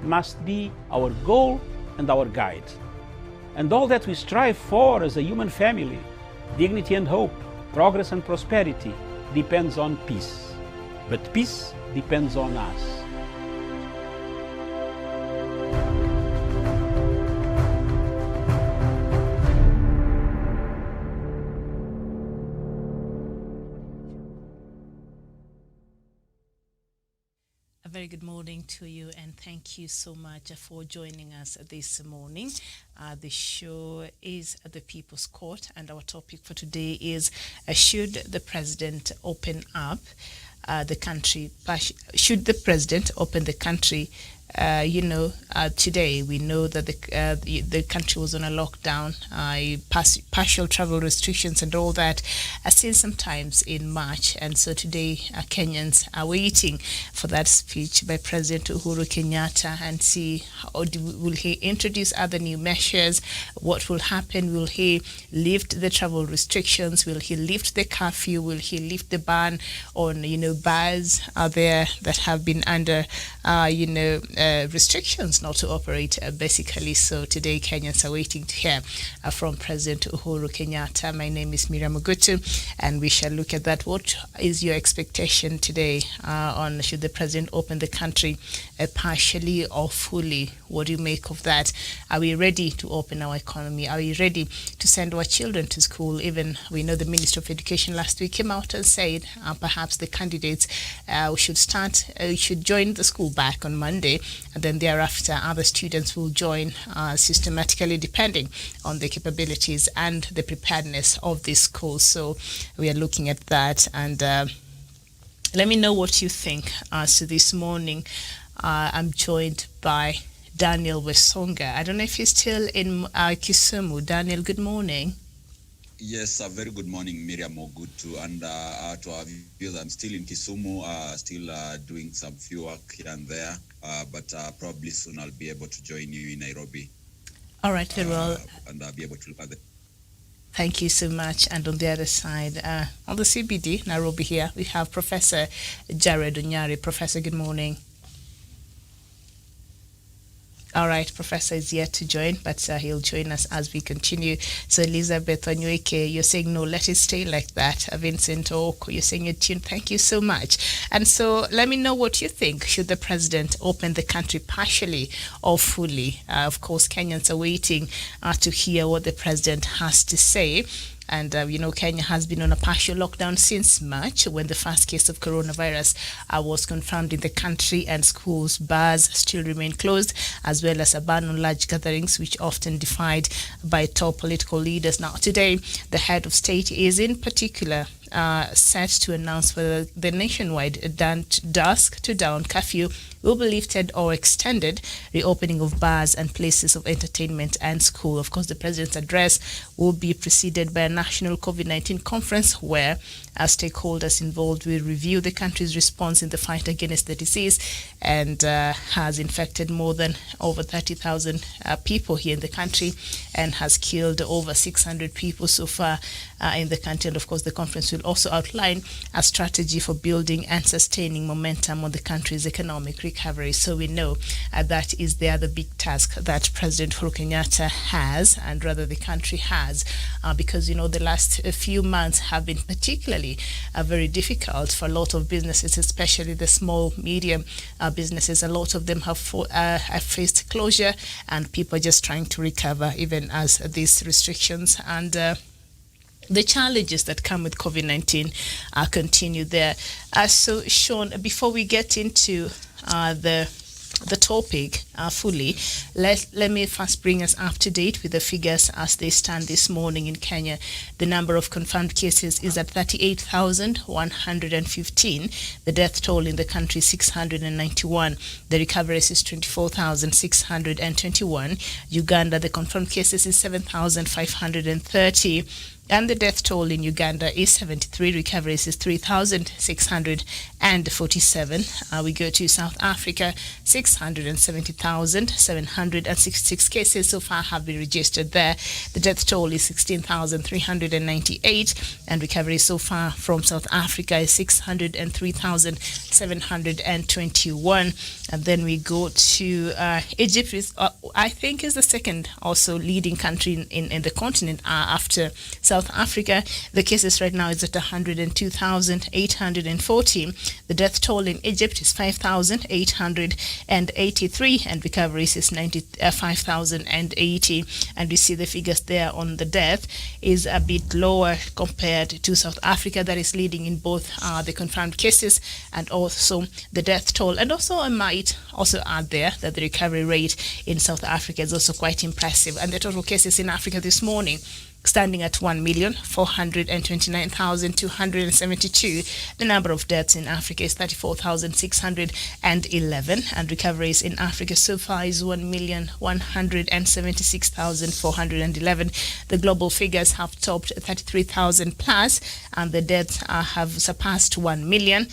must be our goal and our guide. And all that we strive for as a human family, dignity and hope, progress and prosperity, depends on peace. But peace depends on us. A very good morning to you, and thank you so much for joining us this morning. The show is The People's Court, and our topic for today is should the president open up the country? Should the president open the country? Today we know that the country was on a lockdown, partial travel restrictions and all that since sometimes in March. And so today Kenyans are waiting for that speech by President Uhuru Kenyatta and see will he introduce other new measures? What will happen? Will he lift the travel restrictions? Will he lift the curfew? Will he lift the ban on, bars out there that have been under, restrictions not to operate, basically. So today Kenyans are waiting to hear from President Uhuru Kenyatta. My name is Miriam Ogutu, and we shall look at that. What is your expectation today on should the president open the country partially or fully? What do you make of that? Are we ready to open our economy? Are we ready to send our children to school? Even we know the Minister of Education last week came out and said perhaps the candidates should join the school back on Monday, and then thereafter other students will join systematically depending on the capabilities and the preparedness of this school. So we are looking at that, and let me know what you think. So this morning I'm joined by Daniel Wesonga. I don't know if he's still in Kisumu. Daniel, good morning. Yes, a very good morning, Miriam Ogutu, and to our viewers, I'm still in Kisumu, still doing some few work here and there, but probably soon I'll be able to join you in Nairobi. All right, very well. And I'll be able to look at the... Thank you so much. And on the other side, on the CBD, Nairobi here, we have Professor Jared Onyari. Professor, good morning. All right, Professor is yet to join, but he'll join us as we continue. So Elizabeth Onyweke, you're saying no, let it stay like that. Vincent Oko, you're saying you're tuned. Thank you so much. And so let me know what you think. Should the president open the country partially or fully? Of course, Kenyans are waiting to hear what the president has to say. And, Kenya has been on a partial lockdown since March, when the first case of coronavirus was confirmed in the country, and schools, bars still remain closed, as well as a ban on large gatherings, which often defied by top political leaders. Now, today, the head of state is in particular set to announce whether the nationwide dusk to dawn curfew will be lifted or extended, reopening of bars and places of entertainment and school. Of course, the president's address will be preceded by a national COVID-19 conference where stakeholders involved will review the country's response in the fight against the disease, and has infected more than over 30,000 people here in the country and has killed over 600 people so far in the country. And of course, the conference will also outline a strategy for building and sustaining momentum on the country's economic recovery. So we know that is the other big task that President Uhuru Kenyatta has, and rather the country has, because the last few months have been particularly very difficult for a lot of businesses, especially the small, medium businesses. A lot of them have faced closure, and people are just trying to recover even as these restrictions and the challenges that come with COVID-19 continue there. So, Sean, before we get into the topic fully, let me first bring us up to date with the figures as they stand this morning in Kenya. The number of confirmed cases is at 38,115. The death toll in the country is 691. The recovery is 24,621. Uganda, the confirmed cases is 7,530. And the death toll in Uganda is 73. Recoveries is 3,647. We go to South Africa, 670,766 cases so far have been registered there. The death toll is 16,398, and recovery so far from South Africa is 603,721. And then we go to Egypt, which I think is the second also leading country in the continent after South Africa. The cases right now is at 102,840. The death toll in Egypt is 5,883, and recoveries is 95,080. And we see the figures there on the death is a bit lower compared to South Africa, that is leading in both the confirmed cases and also the death toll. And also I might also add there that the recovery rate in South Africa is also quite impressive. And the total cases in Africa this morning standing at 1,429,272. The number of deaths in Africa is 34,611, and recoveries in Africa so far is 1,176,411. The global figures have topped 33,000 plus, and the deaths have surpassed 1 million,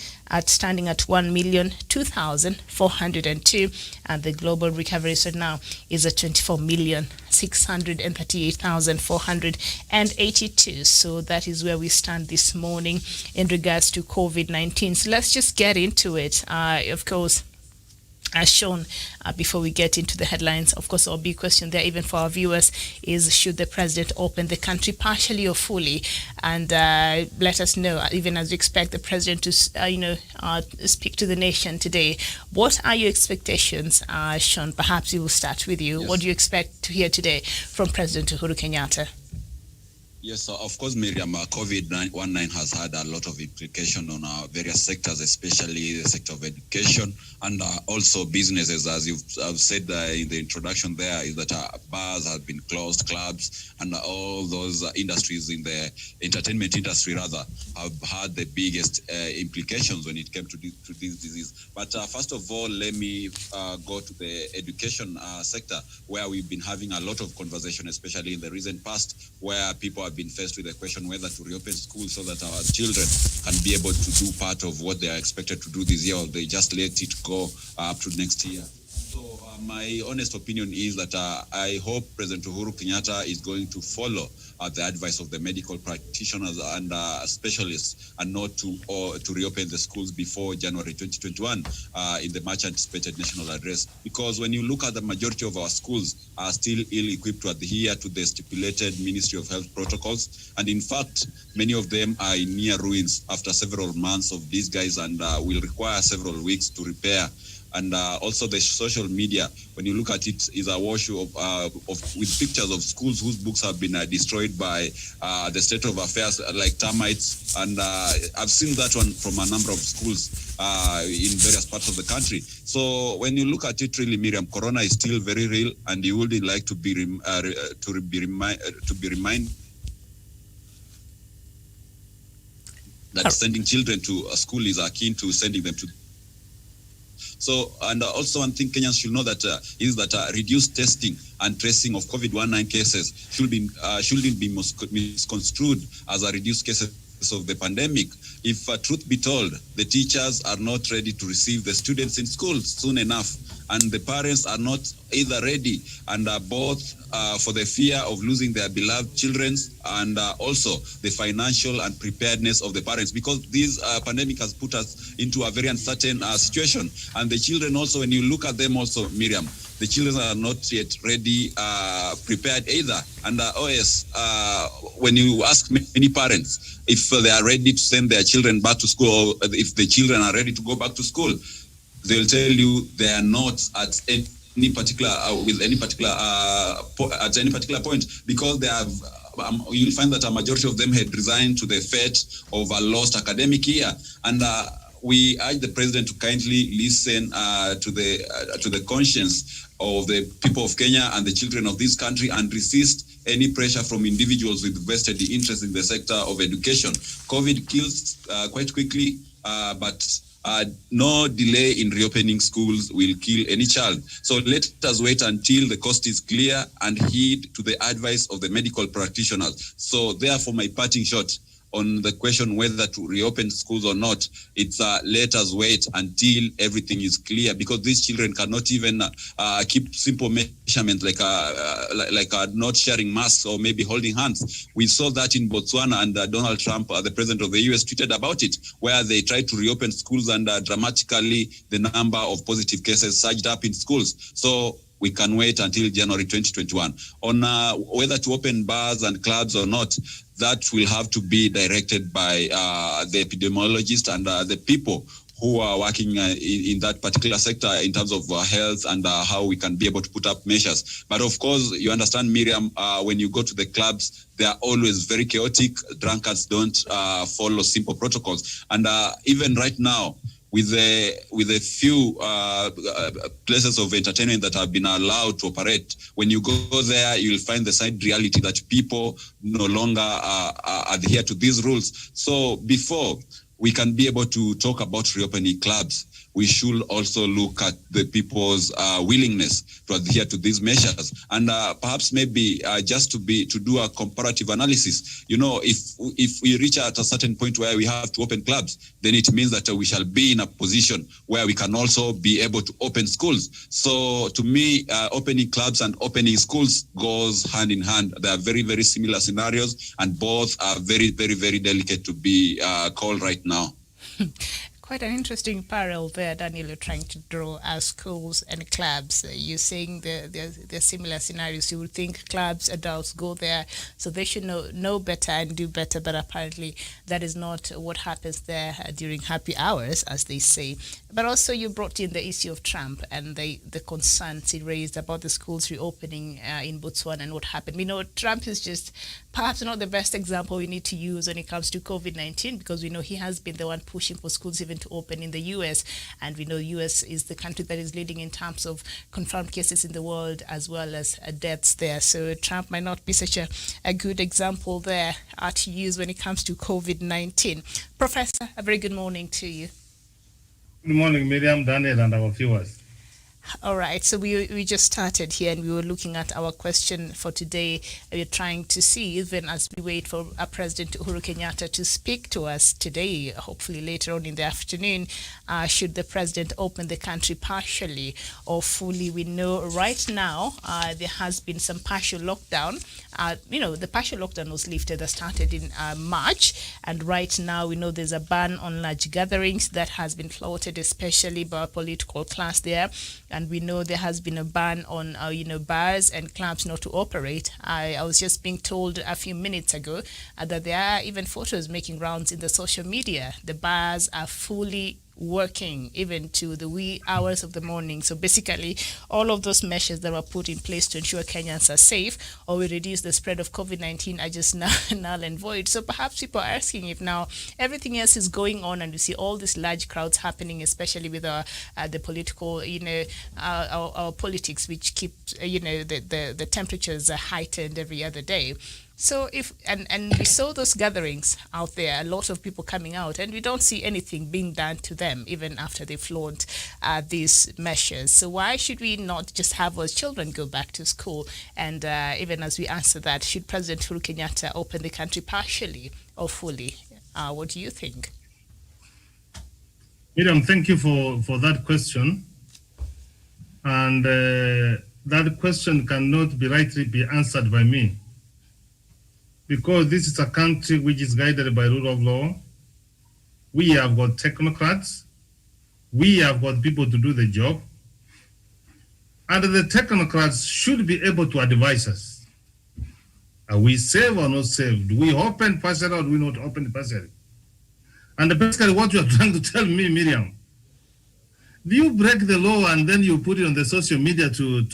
standing at 1,002,402, and the global recovery so now is at 24,638,482. So that is where we stand this morning in regards to COVID-19. So let's just get into it. Of course, as shown before we get into the headlines, of course, our big question there, even for our viewers, is should the president open the country partially or fully? And let us know, even as we expect the president to, speak to the nation today. What are your expectations, Sean? Perhaps we will start with you. Yes. What do you expect to hear today from President Uhuru Kenyatta? Yes, so of course, Miriam, COVID-19 has had a lot of implication on various sectors, especially the sector of education and also businesses. As you've said in the introduction there, is that bars have been closed, clubs, and all those industries in the entertainment industry, rather, have had the biggest implications when it came to this disease. But first of all, let me go to the education sector, where we've been having a lot of conversation, especially in the recent past, where people have been faced with the question whether to reopen schools so that our children can be able to do part of what they are expected to do this year, or they just let it go up to next year. So my honest opinion is that I hope President Uhuru Kenyatta is going to follow the advice of the medical practitioners and specialists, and not to reopen the schools before January 2021 in the much anticipated national address. Because when you look at the majority of our schools are still ill-equipped to adhere to the stipulated Ministry of Health protocols, and in fact, many of them are in near ruins after several months of disguise and will require several weeks to repair. And also the social media, when you look at it, is a wash of with pictures of schools whose books have been destroyed by the state of affairs, like termites. And I've seen that one from a number of schools in various parts of the country. So when you look at it, really, Miriam, Corona is still very real, and you would like to be reminded that sending children to a school is akin to sending them to. So, and also one thing Kenyans should know that is that reduced testing and tracing of COVID-19 cases shouldn't be misconstrued as a reduced cases of the pandemic. If truth be told, the teachers are not ready to receive the students in school soon enough, and the parents are not either ready, and both for the fear of losing their beloved children, and also the financial and preparedness of the parents, because this pandemic has put us into a very uncertain situation. And the children also, when you look at them also, Miriam, the children are not yet ready, prepared either. And when you ask many parents if they are ready to send their children back to school, or if the children are ready to go back to school, they'll tell you they are not at any particular point, because they have. You'll find that a majority of them had resigned to the fate of a lost academic year, and we urge the president to kindly listen to the conscience of the people of Kenya and the children of this country, and resist any pressure from individuals with vested interest in the sector of education. COVID kills quite quickly, but no delay in reopening schools will kill any child. So let us wait until the cost is clear and heed to the advice of the medical practitioners. So therefore, my parting shot on the question whether to reopen schools or not, it's let us wait until everything is clear, because these children cannot even keep simple measurements like not sharing masks or maybe holding hands. We saw that in Botswana, and Donald Trump, the president of the US, tweeted about it, where they tried to reopen schools and dramatically the number of positive cases surged up in schools. So we can wait until January 2021. On whether to open bars and clubs or not, that will have to be directed by the epidemiologists and the people who are working in that particular sector in terms of health and how we can be able to put up measures. But of course, you understand, Miriam, when you go to the clubs, they are always very chaotic. Drunkards don't follow simple protocols. And even right now, with a few places of entertainment that have been allowed to operate, when you go there, you'll find the sad reality that people no longer adhere to these rules. So before we can be able to talk about reopening clubs, we should also look at the people's willingness to adhere to these measures, and perhaps maybe just to do a comparative analysis. You know, if we reach at a certain point where we have to open clubs, then it means that we shall be in a position where we can also be able to open schools. So to me, opening clubs and opening schools goes hand in hand. They are very, very similar scenarios, and both are very, very, very delicate to be called right now. Quite an interesting parallel there, Daniel, you're trying to draw as schools and clubs. You're saying they're similar scenarios. You would think clubs, adults go there, so they should know better and do better, but apparently that is not what happens there during happy hours, as they say. But also you brought in the issue of Trump and the concerns he raised about the schools reopening in Botswana and what happened. We know Trump is just perhaps not the best example we need to use when it comes to COVID-19, because we know he has been the one pushing for schools even to open in the US, and we know the US is the country that is leading in terms of confirmed cases in the world as well as deaths there. So Trump might not be such a good example there to use when it comes to COVID-19. Professor, a very good morning to you. Good morning, Miriam, Daniel, and our viewers. All right, so we just started here and we were looking at our question for today. We're trying to see, even as we wait for President Uhuru Kenyatta to speak to us today, hopefully later on in the afternoon, should the president open the country partially or fully? We know right now there has been some partial lockdown. The partial lockdown was lifted, that started in March, and right now we know there's a ban on large gatherings that has been floated, especially by our political class there. And we know there has been a ban on, bars and clubs not to operate. I was just being told a few minutes ago that there are even photos making rounds in the social media. The bars are fully working even to the wee hours of the morning. So basically all of those measures that were put in place to ensure Kenyans are safe or we reduce the spread of COVID-19 are just null and void. So perhaps people are asking if now everything else is going on and we see all these large crowds happening, especially with the political, our politics, which keep the temperatures are heightened every other day. So and we saw those gatherings out there, a lot of people coming out, and we don't see anything being done to them even after they flaunt these measures. So why should we not just have our children go back to school? And even as we answer that, should President Uhuru Kenyatta open the country partially or fully? What do you think? Miriam, thank you for that question. And that question cannot be rightly be answered by me, because this is a country which is guided by rule of law. We have got technocrats. We have got people to do the job. And the technocrats should be able to advise us. Are we safe or not safe? Do we open partially or do we not open partially? And basically what you are trying to tell me, Miriam, do you break the law and then you put it on the social media to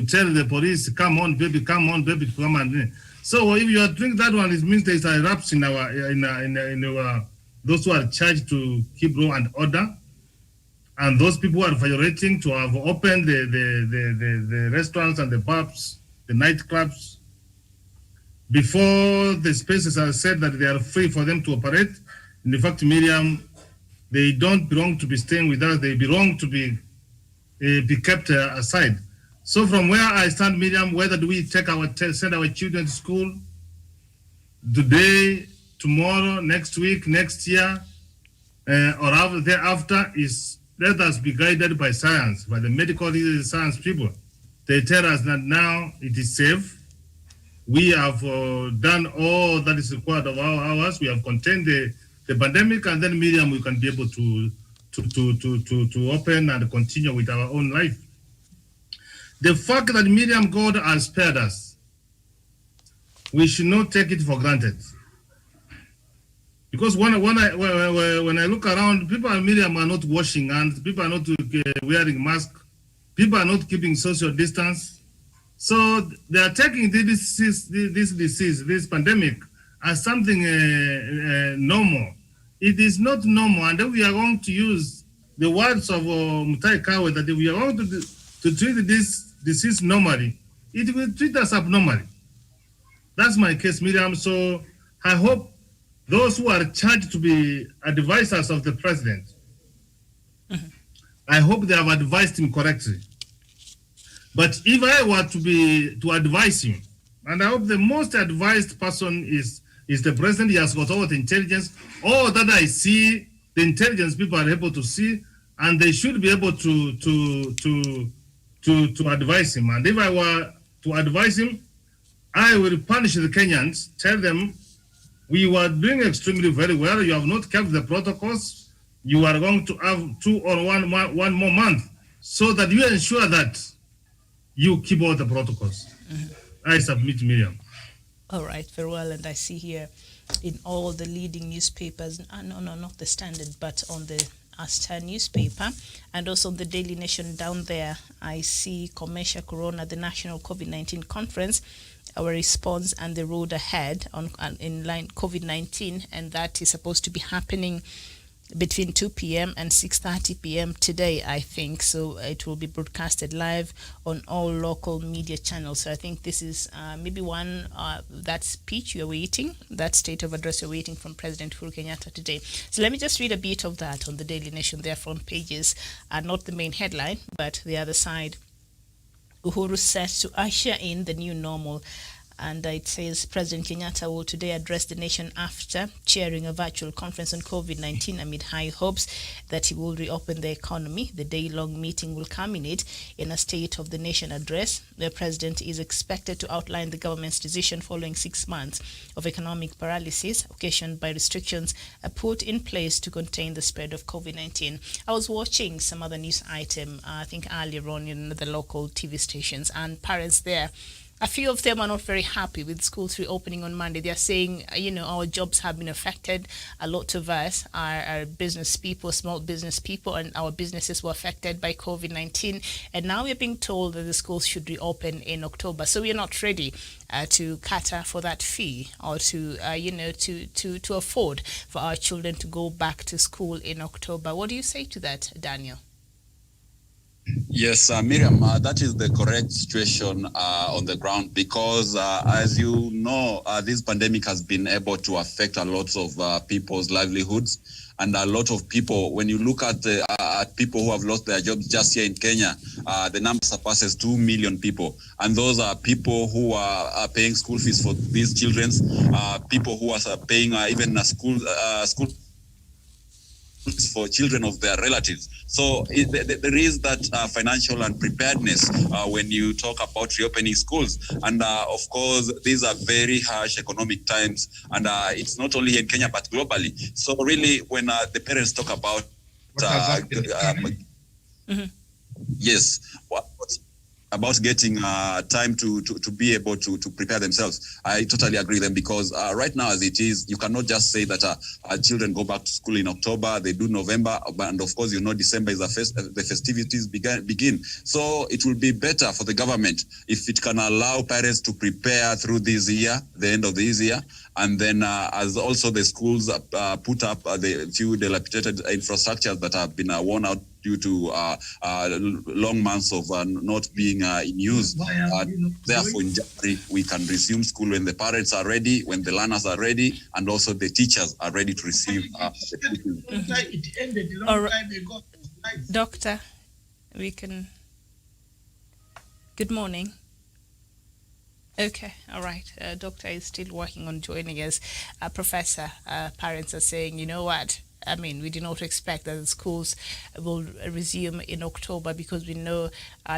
tell the police, come on, baby, come on. So if you are doing that one, it means there is a lapse in our those who are charged to keep law and order, and those people who are violating to have opened the restaurants and the pubs, the nightclubs, before the spaces are said that they are free for them to operate. In fact, Miriam, They don't belong to be staying with us. They belong to be kept aside. So from where I stand, Miriam, whether do we send our children to school today, tomorrow, next week, next year, or thereafter, is let us be guided by science, by the medical science people. They tell us that now it is safe. We have done all that is required of ours. We have contained the pandemic, and then Miriam, we can be able to open and continue with our own life. The fact that Miriam, God has spared us, we should not take it for granted. Because when I look around, people at Miriam are not washing hands, people are not wearing masks, people are not keeping social distance. So they are taking this disease, this pandemic, as something normal. It is not normal, and then we are going to use the words of Mutahi Kagwe that if we are going to treat this disease normally, it will treat us abnormally. That's my case, Miriam. So I hope those who are charged to be advisors of the president, I hope they have advised him correctly. But if I were to advise him, and I hope the most advised person is the president, he has got all the intelligence. All that I see, the intelligence people are able to see, and they should be able to advise him. And if I were to advise him, I will punish the Kenyans, tell them, we were doing extremely very well. You have not kept the protocols. You are going to have 2 or 1 more month so that you ensure that you keep all the protocols. I submit, Miriam. All right, very well. And I see here in all the leading newspapers, no, not the Standard, but on the Star newspaper and also on the Daily Nation down there, I see Commercial Corona, the National COVID-19 Conference, our response and the road ahead in line COVID-19, and that is supposed to be happening between 2 p.m. and 6:30 p.m. today, I think. So it will be broadcasted live on all local media channels. So I think this is maybe one, that speech you're waiting, that state of address you're waiting from President Uhuru Kenyatta today. So let me just read a bit of that on the Daily Nation. Their front pages are not the main headline, but the other side. Uhuru says to usher in the new normal. And it says President Kenyatta will today address the nation after chairing a virtual conference on COVID-19 amid high hopes that he will reopen the economy. The day-long meeting will culminate in a State of the Nation address. The president is expected to outline the government's decision following 6 months of economic paralysis occasioned by restrictions put in place to contain the spread of COVID-19. I was watching some other news item, I think earlier on in the local TV stations, and parents there, a few of them are not very happy with schools reopening on Monday. They're saying, our jobs have been affected. A lot of us are business people, small business people, and our businesses were affected by COVID-19. And now we're being told that the schools should reopen in October. So we're not ready to cater for that fee or to afford for our children to go back to school in October. What do you say to that, Daniel? Yes, Miriam, that is the correct situation on the ground because, as you know, this pandemic has been able to affect a lot of people's livelihoods. And a lot of people, when you look at people who have lost their jobs just here in Kenya, the number surpasses 2 million people. And those are people who are paying school fees for these children, people who are paying even a school for children of their relatives. So there is that financial and preparedness when you talk about reopening schools. And of course, these are very harsh economic times. And it's not only here in Kenya, but globally. So really, when the parents talk about... Yes, about getting time to be able to prepare themselves. I totally agree with them because right now as it is, you cannot just say that children go back to school in October, they do November, and of course, December is the festivities begin. So it will be better for the government if it can allow parents to prepare through this year, the end of this year, and then as also the schools put up the few dilapidated infrastructures that have been worn out due to long months of not being in use. Therefore, in January, we can resume school when the parents are ready, when the learners are ready, and also the teachers are ready to receive the teaching. It ended a long time ago. Doctor, we can... Good morning. Okay, all right. Doctor is still working on joining us. Professor, parents are saying, you know what? I mean, we did not expect that the schools will resume in October because we know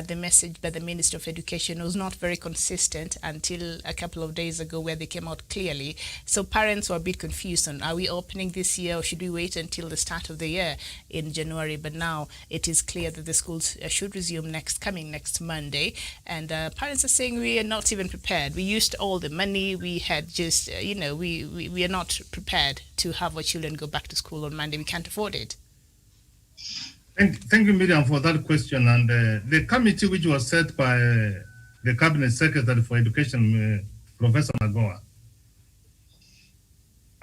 the message by the Minister of Education was not very consistent until a couple of days ago where they came out clearly. So parents were a bit confused on, are we opening this year or should we wait until the start of the year in January? But now it is clear that the schools should resume next Monday. And parents are saying we are not even prepared. We used all the money. We had just, we are not prepared to have our children go back to school on Monday. We can't afford it. Thank you, Miriam, for that question. And the committee which was set by the Cabinet Secretary for Education, Professor Magoha,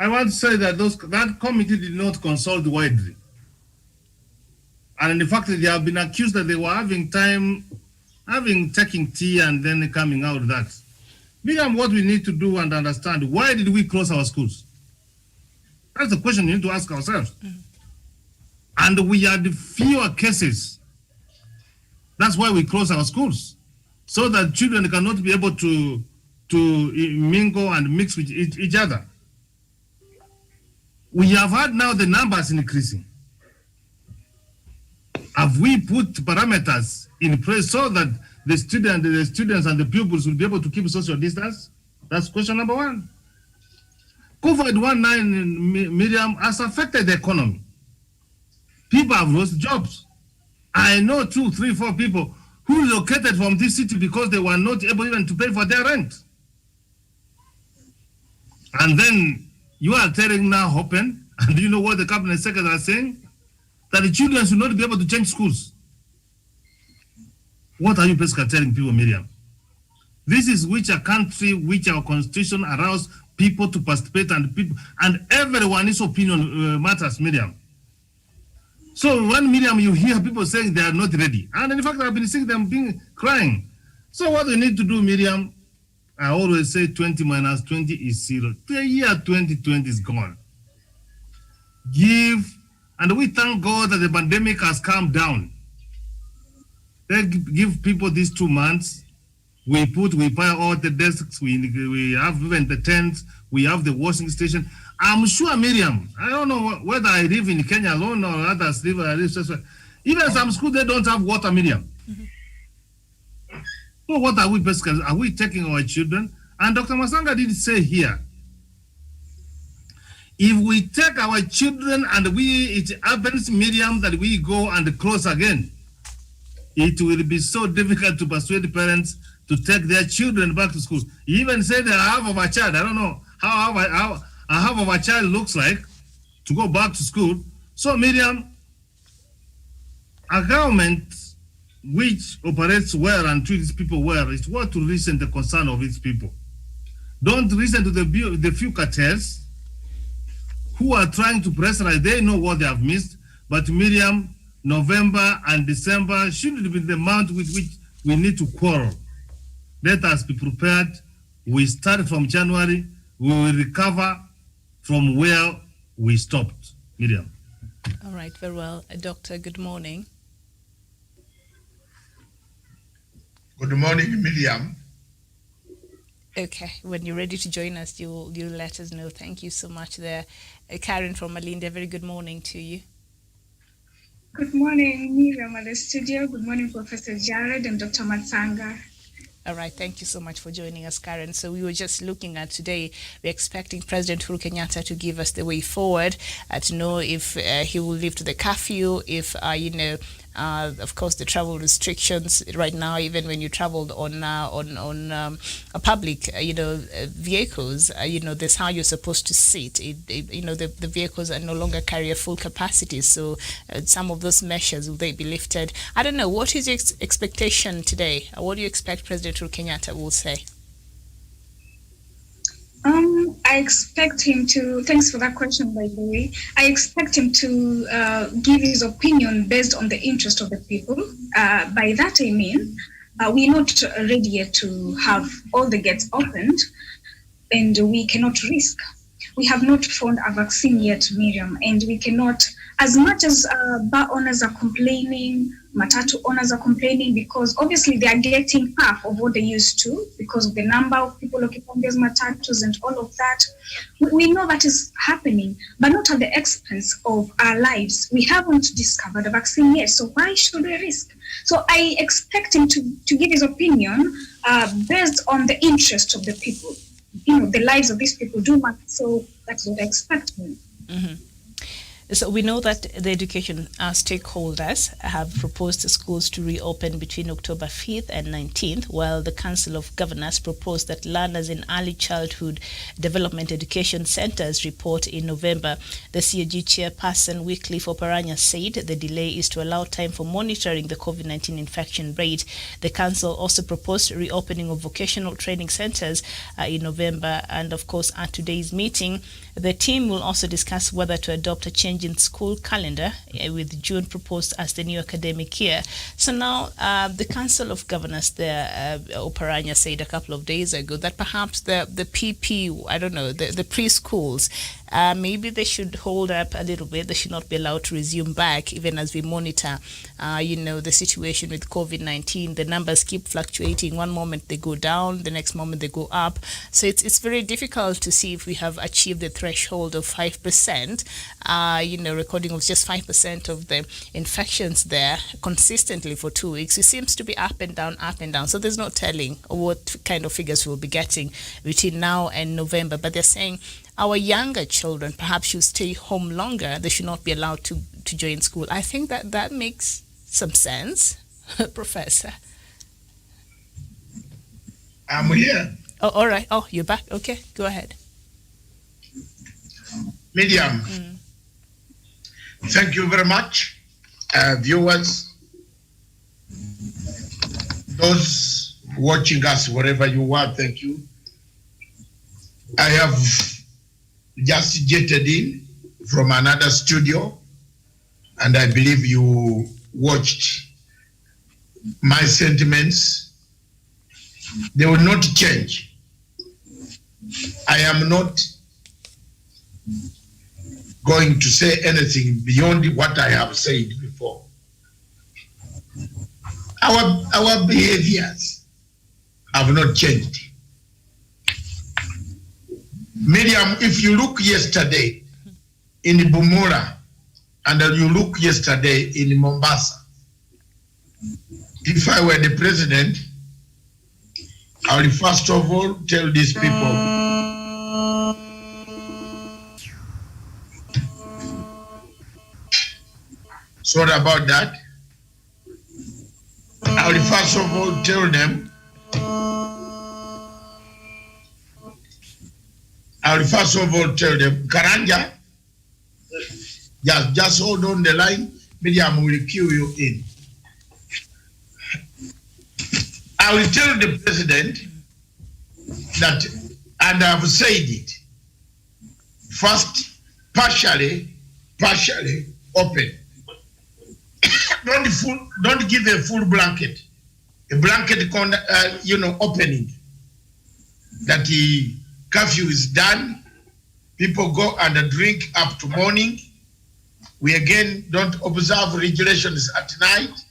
I want to say that that committee did not consult widely. And in fact, they have been accused that they were taking tea and then coming out of that. Miriam, what we need to do and understand, why did we close our schools? That's the question we need to ask ourselves. And we had fewer cases. That's why we close our schools, so that children cannot be able to mingle and mix with each other. We have had now the numbers increasing. Have we put parameters in place so that the students and the pupils will be able to keep social distance? That's question number one. COVID-19, Miriam, has affected the economy. People have lost jobs. I know 2, 3, 4 people who relocated from this city because they were not able even to pay for their rent. And then you are telling now open, and you know what the Cabinet Secretary are saying? That the children should not be able to change schools. What are you basically telling people, Miriam? This is a country which our constitution allows people to participate, and everyone's opinion matters, Miriam. So when, Miriam, you hear people saying they are not ready, and in fact I've been seeing them crying. So what we need to do, Miriam, I always say 20 minus 20 is 0. The year 2020 is gone. And we thank God that the pandemic has calmed down. They give people these 2 months. We buy all the desks, we have even the tents, we have the washing station. I'm sure, Miriam, I don't know whether I live in Kenya alone or others live elsewhere. Even some schools, they don't have water, Miriam. Mm-hmm. So what are we basically, are we taking our children? And Dr. Masanga did say here, if we take our children and it happens, Miriam, that we go and close again, it will be so difficult to persuade parents to take their children back to school. You even say the half of a child, I don't know how a half of a child looks like to go back to school. So, Miriam, a government which operates well and treats people well is what to listen to the concern of its people. Don't listen to the few cartels who are trying to pressurize. They know what they have missed. But, Miriam, November and December shouldn't be the month with which we need to quarrel. Let us be prepared. We start from January. We will recover from where we stopped. Miriam. All right, very well. Doctor, good morning. Good morning, Miriam. Okay, when you're ready to join us, you'll let us know. Thank you so much there. Karen from Malindi, very good morning to you. Good morning, Miriam at the studio. Good morning, Professor Jared and Dr. Matsanga. All right, thank you so much for joining us, Karen. So we were just looking at today, we're expecting President Uhuru Kenyatta to give us the way forward, to know if he will lift the curfew, if, of course, the travel restrictions right now, even when you traveled on a public, vehicles, that's how you're supposed to sit. The vehicles are no longer carry a full capacity. So some of those measures, will they be lifted? I don't know. What is your expectation today? What do you expect President Uhuru Kenyatta will say? I expect him to, thanks for that question, by the way. I expect him to give his opinion based on the interest of the people. By that I mean, we're not ready yet to have all the gates opened, and we cannot risk. We have not found a vaccine yet, Miriam, and we cannot, as much as bar owners are complaining, matatu owners are complaining, because obviously they are getting half of what they used to because of the number of people occupying those matatus and all of that. We know that is happening, but not at the expense of our lives. We haven't discovered a vaccine yet, so why should we risk? So I expect him to give his opinion based on the interest of the people. You know, the lives of these people do matter, so that's what I expect him. Mm-hmm. So we know that the education stakeholders have proposed the schools to reopen between October 5th and 19th, while the Council of Governors proposed that learners in early childhood development education centers report in November. The COG chairperson, Wycliffe Oparanya, said the delay is to allow time for monitoring the COVID-19 infection rate. The council also proposed reopening of vocational training centers in November, and of course at today's meeting, the team will also discuss whether to adopt a change in school calendar, with June proposed as the new academic year. So now the Council of Governors there, Oparanya said a couple of days ago that perhaps the PP, I don't know, the preschools, maybe they should hold up a little bit. They should not be allowed to resume back, even as we monitor, the situation with COVID-19. The numbers keep fluctuating. One moment they go down, the next moment they go up. So it's very difficult to see if we have achieved the threshold of 5%, recording of just 5% of the infections there consistently for 2 weeks. It seems to be up and down, up and down. So there's no telling what kind of figures we'll be getting between now and November. But they're saying our younger children perhaps should stay home longer. They should not be allowed to join school. I think that makes some sense, Professor. I'm here. Oh, all right. Oh, you're back. Okay, go ahead. Miriam, thank you very much. Viewers, those watching us wherever you are, thank you. I have just jetted in from another studio, and I believe you watched my sentiments. They will not change. I am not going to say anything beyond what I have said before. Our behaviors have not changed. Miriam, if you look yesterday in Bumula and you look yesterday in Mombasa, if I were the president, I will first of all tell these people sorry about that. I will first of all tell them Karanja, just hold on the line. Miriam will cue you in. I will tell the president that, and I have said it, first, partially open. Don't give a full blanket. A blanket, opening. That the curfew is done. People go and drink up to morning. We again don't observe regulations at night.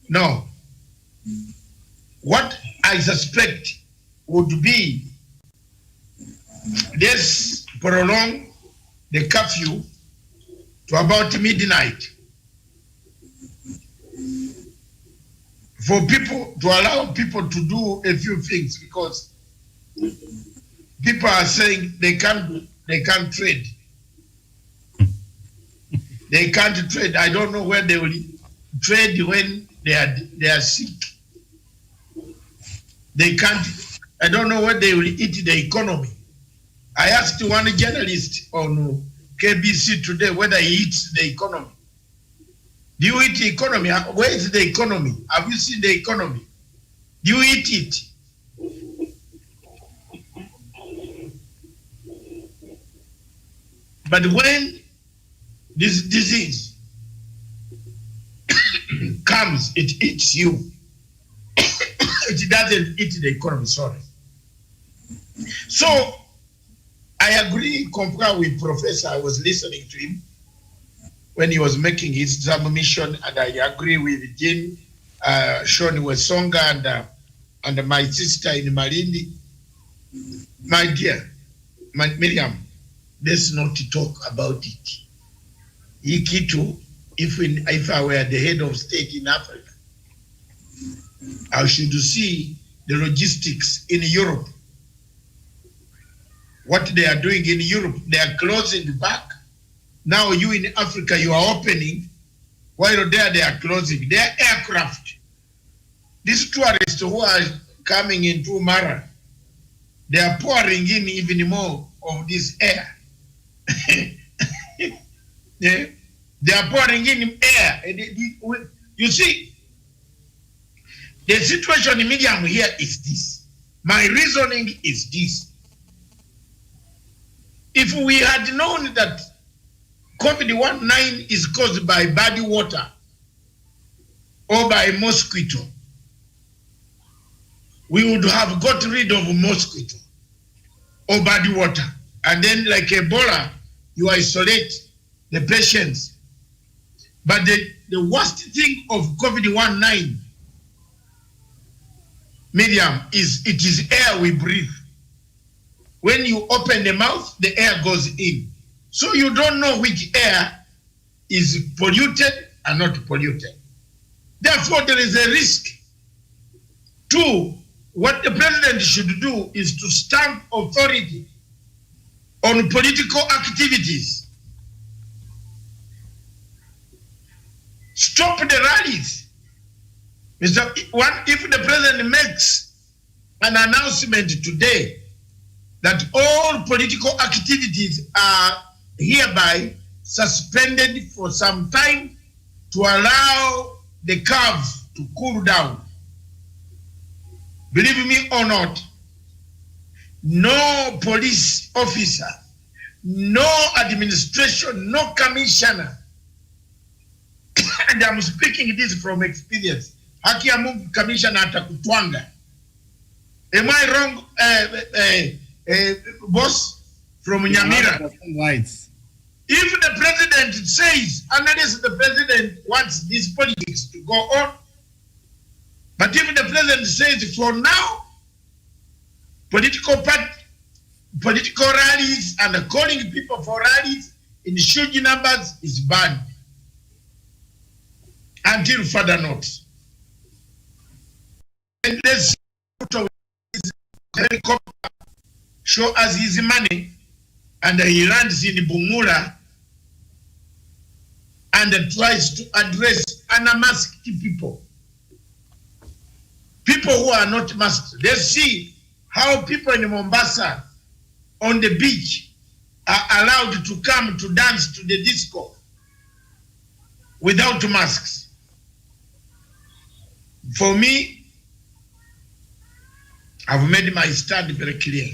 No. What I suspect would be this prolong the curfew to about midnight. For people, to allow people to do a few things, because people are saying they can't trade. They can't trade. I don't know where they will trade when they are sick. They can't. I don't know where they will eat the economy. I asked one journalist on KBC today whether he eats the economy. Do you eat the economy? Where is the economy? Have you seen the economy? Do you eat it? But when this disease comes, it eats you. It doesn't eat the economy, sorry. So I agree, compare with Professor. I was listening to him when he was making his submission, and I agree with Jean, Sean Wesonga, and my sister in Malindi. My dear, Miriam, let's not talk about it. Ikitu, if I were the head of state in Africa, I should see the logistics in Europe. What they are doing in Europe, they are closing back. Now you in Africa, you are opening, while there they are closing. Their aircraft, these tourists who are coming into Mara, they are pouring in even more of this air. Yeah? They are pouring in air. You see, the situation in Medium here is this. My reasoning is this. If we had known that COVID-19 is caused by body water or by mosquito, we would have got rid of mosquito or body water. And then like Ebola, you isolate the patients. But the worst thing of COVID-19, Miriam, is it is air we breathe. When you open the mouth, the air goes in. So you don't know which air is polluted and not polluted. Therefore, there is a risk. Two, what the president should do is to stamp authority on political activities. Stop the rallies. If the president makes an announcement today that all political activities are hereby suspended for some time to allow the curve to cool down, believe me or not, no police officer, no administration, no commissioner, and I'm speaking this from experience, haki ya Mungu commissioner atakutwanga. Am I wrong, boss from Nyamira? Right. If the president says, unless the president wants these politics to go on, but if the president says for now, political rallies and calling people for rallies in huge numbers is banned until further notice. And let's put his helicopter, show us his money, and he lands in Bumula and tries to address unmasked people. People who are not masked. Let's see how people in Mombasa on the beach are allowed to come to dance to the disco without masks. For me, I've made my stand very clear.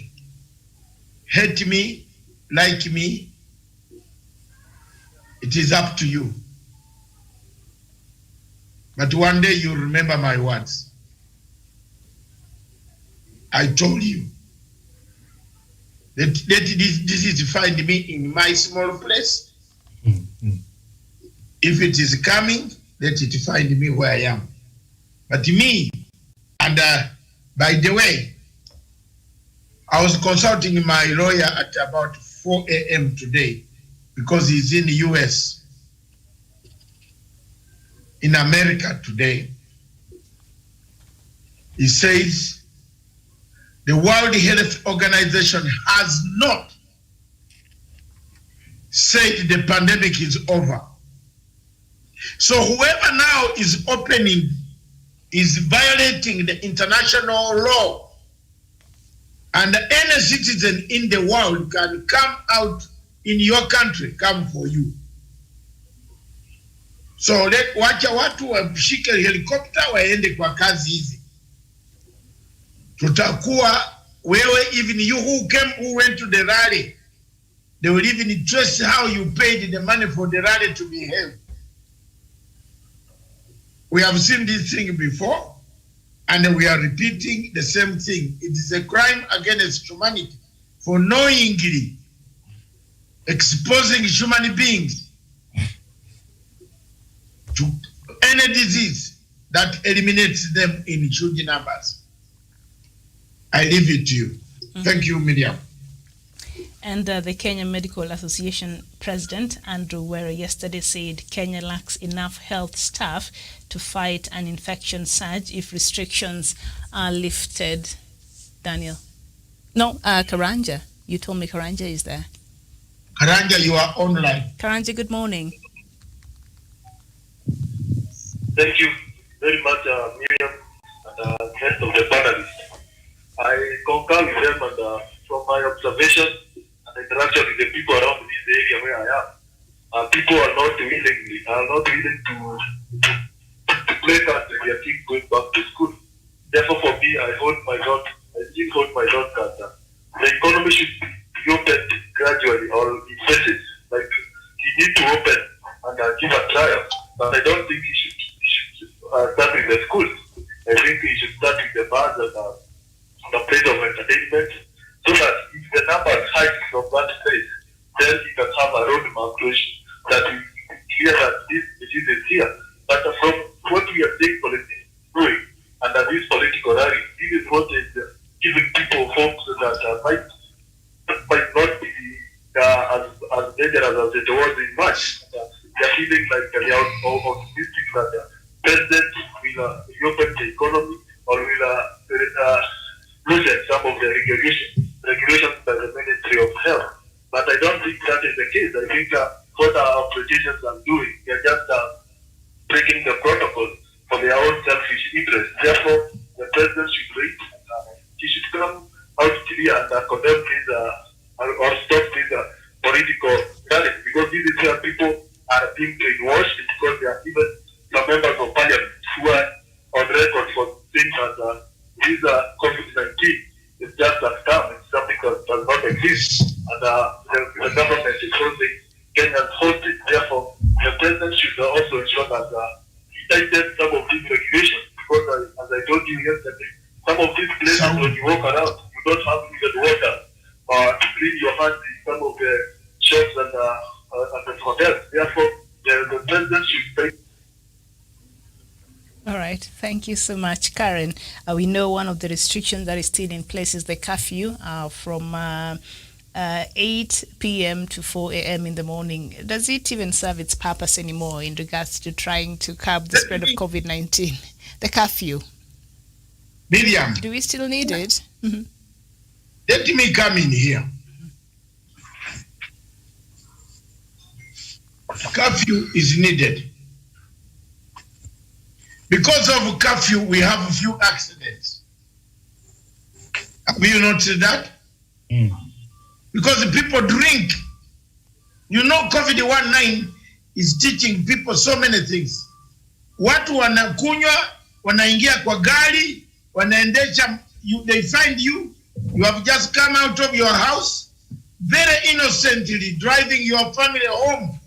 Hate me, like me, it is up to you. But one day you'll remember my words. I told you that this is to find me in my small place. If it is coming, let it find me where I am. But me, and by the way, I was consulting my lawyer at about 4 a.m. today because he's in the US, in America today. He says the World Health Organization has not said the pandemic is over. So whoever now is opening is violating the international law. And any citizen in the world can come out in your country, come for you. So wacha watu washike helicopter waende kwa kazi hizi. Tutakuwa wewe, even you who went to the rally, They will even trace how you paid the money for the rally to be held. We have seen this thing before, and we are repeating the same thing. It is a crime against humanity for knowingly exposing human beings to any disease that eliminates them in huge numbers. I leave it to you. Thank you, Miriam. And the Kenya Medical Association President Andrew Were yesterday said Kenya lacks enough health staff to fight an infection surge if restrictions are lifted. Daniel. No, Karanja. You told me Karanja is there. Karanja, you are online. Karanja, good morning. Thank you very much, Miriam, and the rest of the panelists. I concur with them, and from my observation and interaction with the people around this area where I am, people are not willing to play cards with their kids going back to school. Therefore, for me, I still hold my thought that the economy should be opened gradually or in phases. Like, you need to open and give a trial, but I don't think he should start with the schools. I think he should start with the bars and the place of entertainment, so that if the numbers hike from that place, then he can have a roadmap that will clear that this disease is here. But from what we are seeing politics doing under this political rally, this is what is giving people hope that might not be as dangerous as it was in March. They are feeling like they are optimistic that the president will reopen the economy or will loosen some of the regulations by the Ministry of Health. But I don't think that is the case. I think what our politicians are doing, they are just breaking the protocol for their own selfish interests. Therefore, the president should wait. He should come out clear and condemn this or stop this political rally, because this is where people are being brainwashed, because they are even some members of parliament who are on record for saying that this COVID-19 is just a scam. It's something that does not exist, and the government is holding Kenyans hostage. Therefore, the president should also ensure that he tightens some of these regulations, because as I told you yesterday, some of these places when you walk around, you don't have even water to clean your hands in some of the shops and the hotels. Therefore, the president should take. All right. Thank you so much, Karen. We know one of the restrictions that is still in place is the curfew from 8 p.m. to 4 a.m. in the morning. Does it even serve its purpose anymore in regards to trying to curb the spread of COVID-19? The curfew. Miriam. Do we still need it? Mm-hmm. Let me come in here. Curfew is needed. Because of curfew, we have a few accidents. Have you noticed that? Because the people drink. You know, COVID-19 is teaching people so many things. Watu wanakunywa, wanaingia kwa gari, wanaendesha, they find you have just come out of your house, very innocently driving your family home.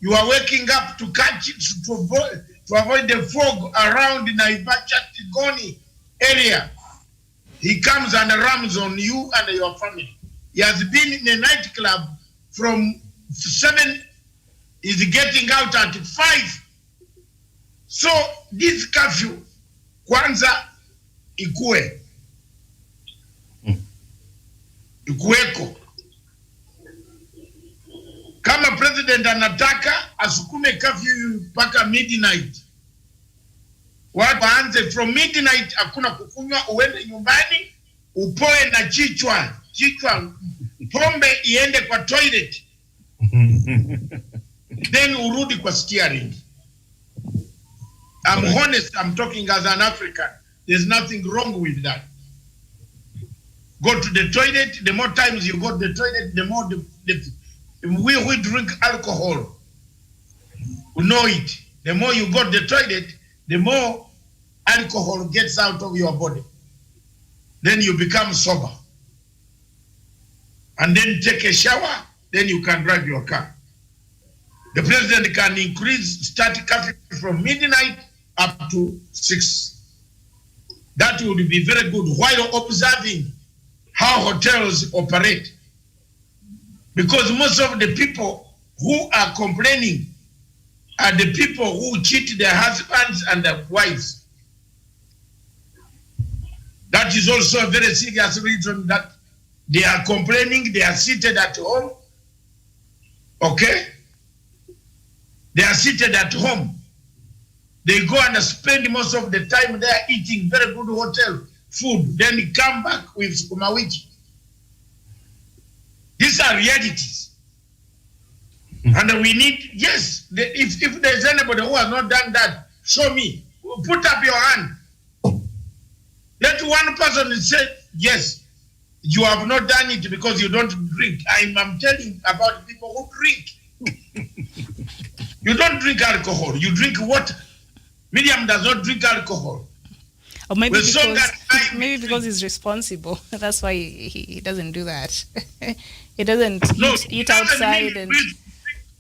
You are waking up to catch it, to avoid the fog around Naivasha, Tigoni area. He comes and rams on you and your family. He has been in a nightclub from 7, is getting out at 5. So this curfew, kwanza ikue. Ikuweko. Kama president anataka asukume curfew mpaka midnight. Watu waanze from midnight, hakuna kukunywa, uende nyumbani, upoe na chichwa, pombe iende kwa toilet. Then urudi kwa steering. I'm honest, I'm talking as an African. There's nothing wrong with that. Go to the toilet, the more times you go to the toilet, the more we drink alcohol. We know it. The more you go to the toilet, the more alcohol gets out of your body. Then you become sober. And then take a shower then you can drive your car. The president can start curfew from midnight up to 6. That would be very good while observing how hotels operate. Because most of the people who are complaining are the people who cheat their husbands and their wives. That is also a very serious reason that they are complaining. They are seated at home. Okay? They are seated at home. They go and spend most of the time there eating very good hotel food. Then they come back with sukuma wiki. These are realities. And we need, yes, if there's anybody who has not done that, show me. Put up your hand. Let one person say, yes, you have not done it because you don't drink. I'm telling about people who drink. You don't drink alcohol, you drink water. Miriam does not drink alcohol. Or maybe because he's responsible. That's why he doesn't do that. He doesn't eat outside. And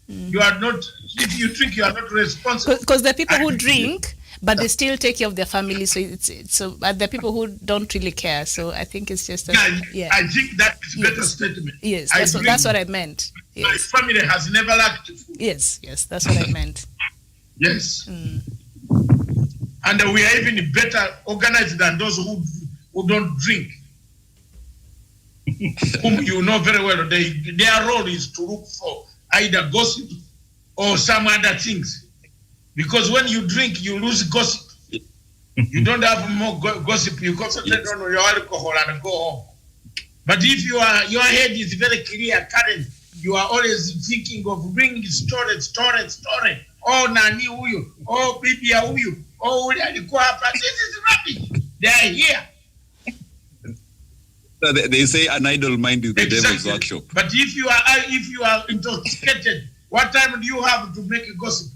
you are not, if you drink, you are not responsible. Because there are people who drink, but they still take care of their family. So but there are people who don't really care. So I think it's just I think that is a better statement. Yes, that's what I meant. Yes. My family has never lacked food. Yes, that's what I meant. Yes. And we are even better organized than those who don't drink. Whom you know very well, their role is to look for either gossip or some other things. Because when you drink, you lose gossip. You don't have more gossip. You concentrate on your alcohol and go home. But if your head is very clear, current, you are always thinking of bringing story. Oh, nani huyu. Oh, bibi huyu. Oh, ule alikuwa hapa. This is rubbish. They are here. They say an idle mind is the devil's workshop. But if you are intoxicated, what time do you have to make a gossip?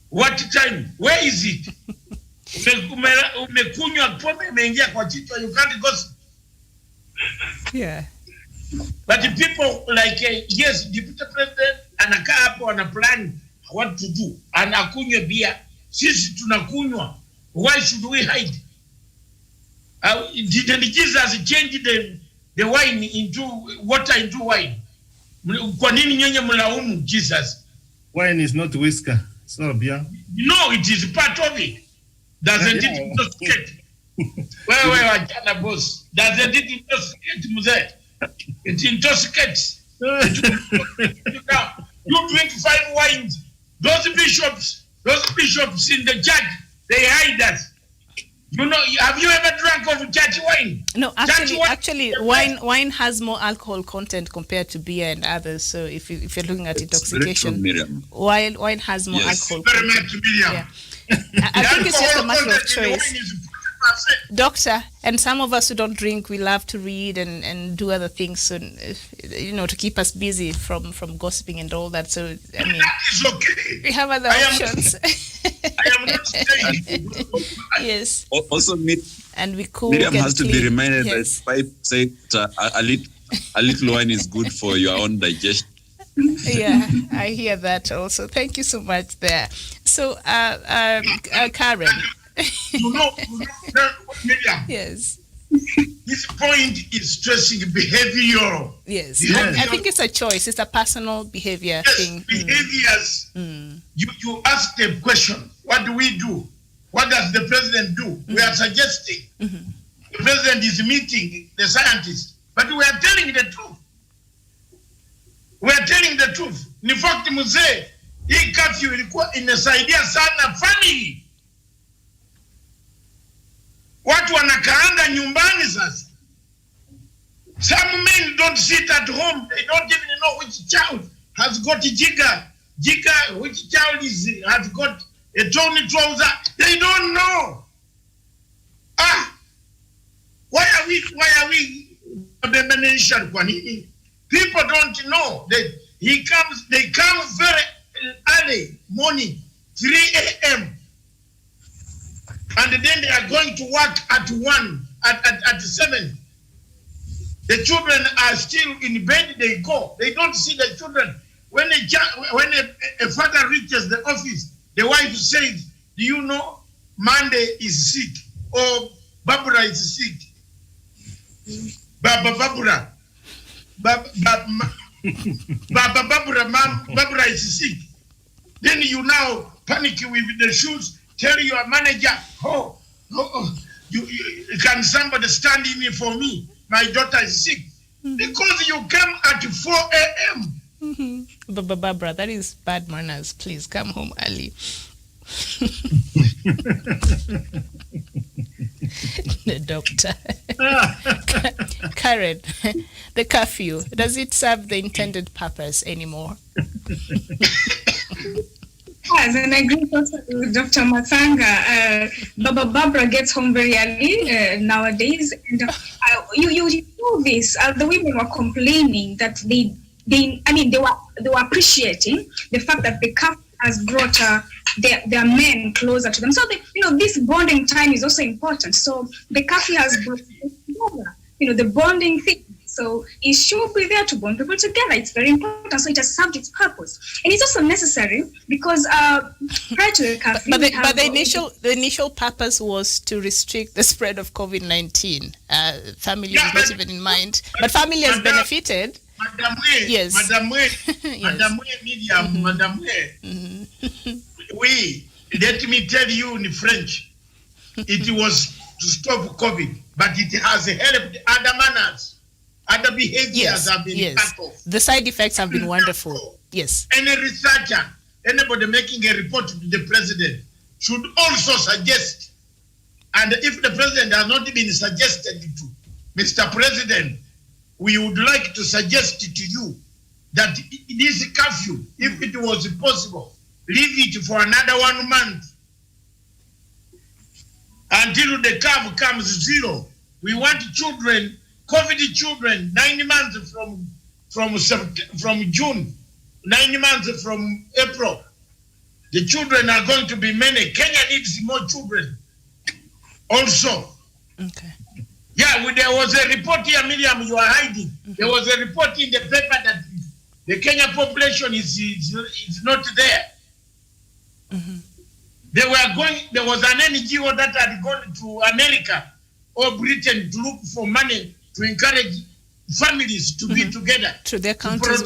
What time? Where is it? Umekunywa pombe imeingia kwa kichwa, you can't gossip. Yeah. But the people like yes, deputy president anakaa hapo ana plan what to do. Anakunywa bia. Sisi tunakunywa. Why should we hide? Didn't Jesus change the wine into water into wine? Kwa nini nyinyi mlaumu Jesus? Wine is not whisker. It's not beer. No, it is part of it. Doesn't it intoxicate? Wewe wachana boss. Doesn't it intoxicate mzee? It intoxicates. You drink 5 wines. Those bishops in the church, they hide us. You know, have you ever drunk of church wine? No, actually, wine has more alcohol content compared to beer and others. So if you're looking at intoxication, wine has more alcohol. Very much, Miriam. Yeah. I think it's just a matter of choice. Doctor, and some of us who don't drink, we love to read and do other things, so, to keep us busy from gossiping and all that. So, I mean, it's okay. We have other options. I am not saying. Yes. Also, and we cook. Miriam has clean. To be reminded yes. that Pipe said a little wine is good for your own digestion. Yeah, I hear that also. Thank you so much there. So, Karen. Miriam. Yes. This point is stressing behavioral. Yes. I think it's a choice. It's a personal behavior thing. Behaviors. You ask the question, what do we do? What does the president do? We are suggesting. The president is meeting the scientists, but we are telling the truth. We are telling the truth. In fact, mzee, hii curfew ilikuwa inasaidia sana family. Watu wanakaanga nyumbani sasa. Some men don't sit at home. They don't even know which child has got Jika, which child has got a Tony trouser. They don't know. Why are we domination? People don't know. They come very early morning, 3 a.m. And then they are going to work at 1, at 7. The children are still in bed, they go. They don't see the children. When a father reaches the office, the wife says, do you know Monday is sick or Barbara is sick? Barbara is sick. Then you now panic with the shoes, tell your manager, can somebody stand in for me? My daughter is sick. Because you came at 4 a.m. But Barbara, that is bad manners. Please come home early. The doctor. Karen, the curfew, does it serve the intended purpose anymore? Yes, and I agree also with Dr. Matsanga. Barbara gets home very early nowadays. And you know this, the women were complaining that they were appreciating the fact that the curfew has brought their men closer to them. So, this bonding time is also important. So the curfew has brought them together, the bonding thing. So it should be there to bond people together. It's very important. So it has served its purpose. And it's also necessary because prior to the curfew... But the initial purpose was to restrict the spread of COVID-19. Family is not even in mind. But family has benefited. Madam Way, yes. Madam Way, Madam Way, Medium, Madam Way. Let me tell you in French, it was to stop COVID, but it has helped other manners. Other behaviors have been cut off. The side effects have been wonderful. Yes. Any researcher, anybody making a report to the president should also suggest, and if the president has not been suggested to, Mr. President, we would like to suggest to you that this curfew, if it was possible, leave it for another 1 month until the curve comes zero. We want children, COVID children, 9 months from June, 9 months from April. The children are going to be many. Kenya needs more children also. Okay. Yeah, there was a report here, Miriam, you are hiding. There was a report in the paper that the Kenya population is not there. There was an NGO that had gone to America or Britain to look for money to encourage families to be together. To their countries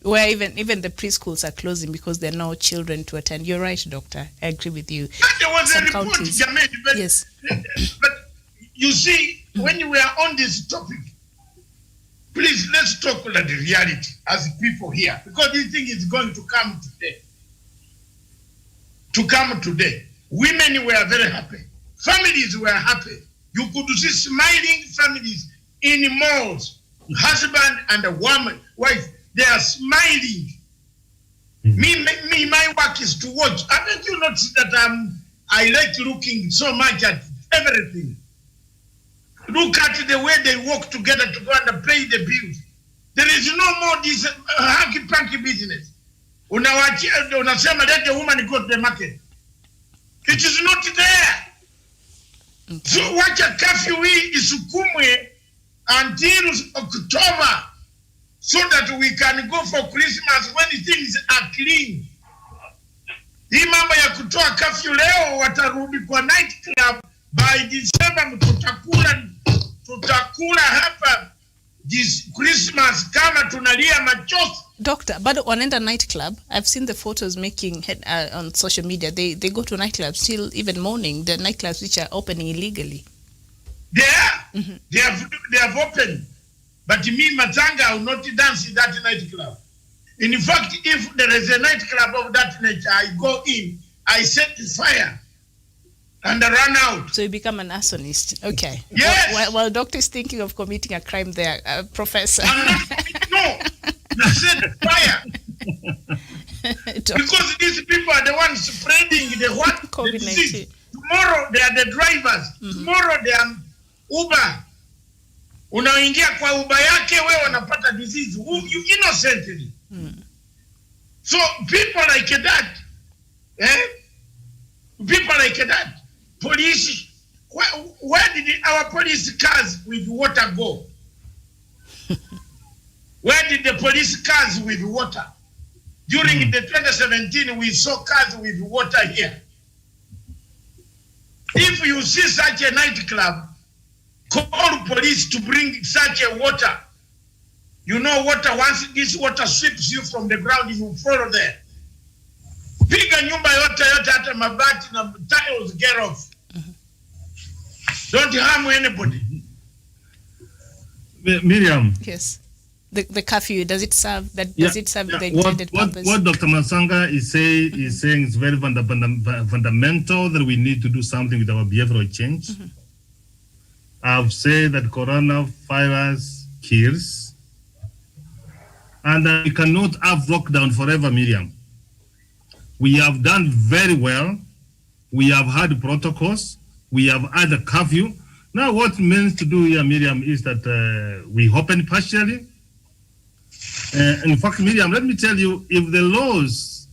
where even the preschools are closing because there are no children to attend. You're right, Doctor. I agree with you. There was a report, counties. Jermaine, but, yes. But you see, when we are on this topic, please let's talk about the reality as people here, because this thing is going to come today. Women were very happy. Families were happy. You could see smiling families in malls. Husband and a woman, wife, they are smiling. My work is to watch. Haven't you noticed that I like looking so much at everything? Look at the way they work together to go and pay the bills. There is no more this hanky-panky business. Unasema let the woman go to the market. It is not there. Okay. So wacha curfew hii isukumwe until October so that we can go for Christmas when things are clean. Hii mambo ya kutoa curfew leo watarudi kwa night club by December tutakula hapa this Christmas kama tunalia machozi. Doctor, but wanaenda nightclub. I've seen the photos making on social media. They go to nightclubs till even morning. The nightclubs which are opening illegally. They are. They have opened. But me, Matanga, will not dance in that nightclub. In fact, if there is a nightclub of that nature, I go in, I set the fire, and I run out. So you become an arsonist. Okay. Yes. Well, doctor is thinking of committing a crime there, Professor. No. I set fire. Because these people are the ones spreading the COVID-19. Tomorrow they are the drivers. Tomorrow they are Uber. Unaingia kwa Uber yake wewe unapata disease. You innocently. So people like that, people like that, police, where did our police cars with water go? Where did the police cars with water? During the 2017, we saw cars with water here. If you see such a nightclub, call police to bring such a water. You know water, once this water sweeps you from the ground, you follow there. Piga nyumba yote hata mabati na tiles get off. Don't harm anybody. Miriam. Yes. The curfew, does it serve the intended purpose? What Dr. Masanga is saying is very fundamental, that we need to do something with our behavioral change. I've said that coronavirus kills, and we cannot have lockdown forever, Miriam. We have done very well. We have had protocols. We have had a curfew. Now what means to do here, Miriam, is that we open partially. In fact, Miriam, let me tell you, if the laws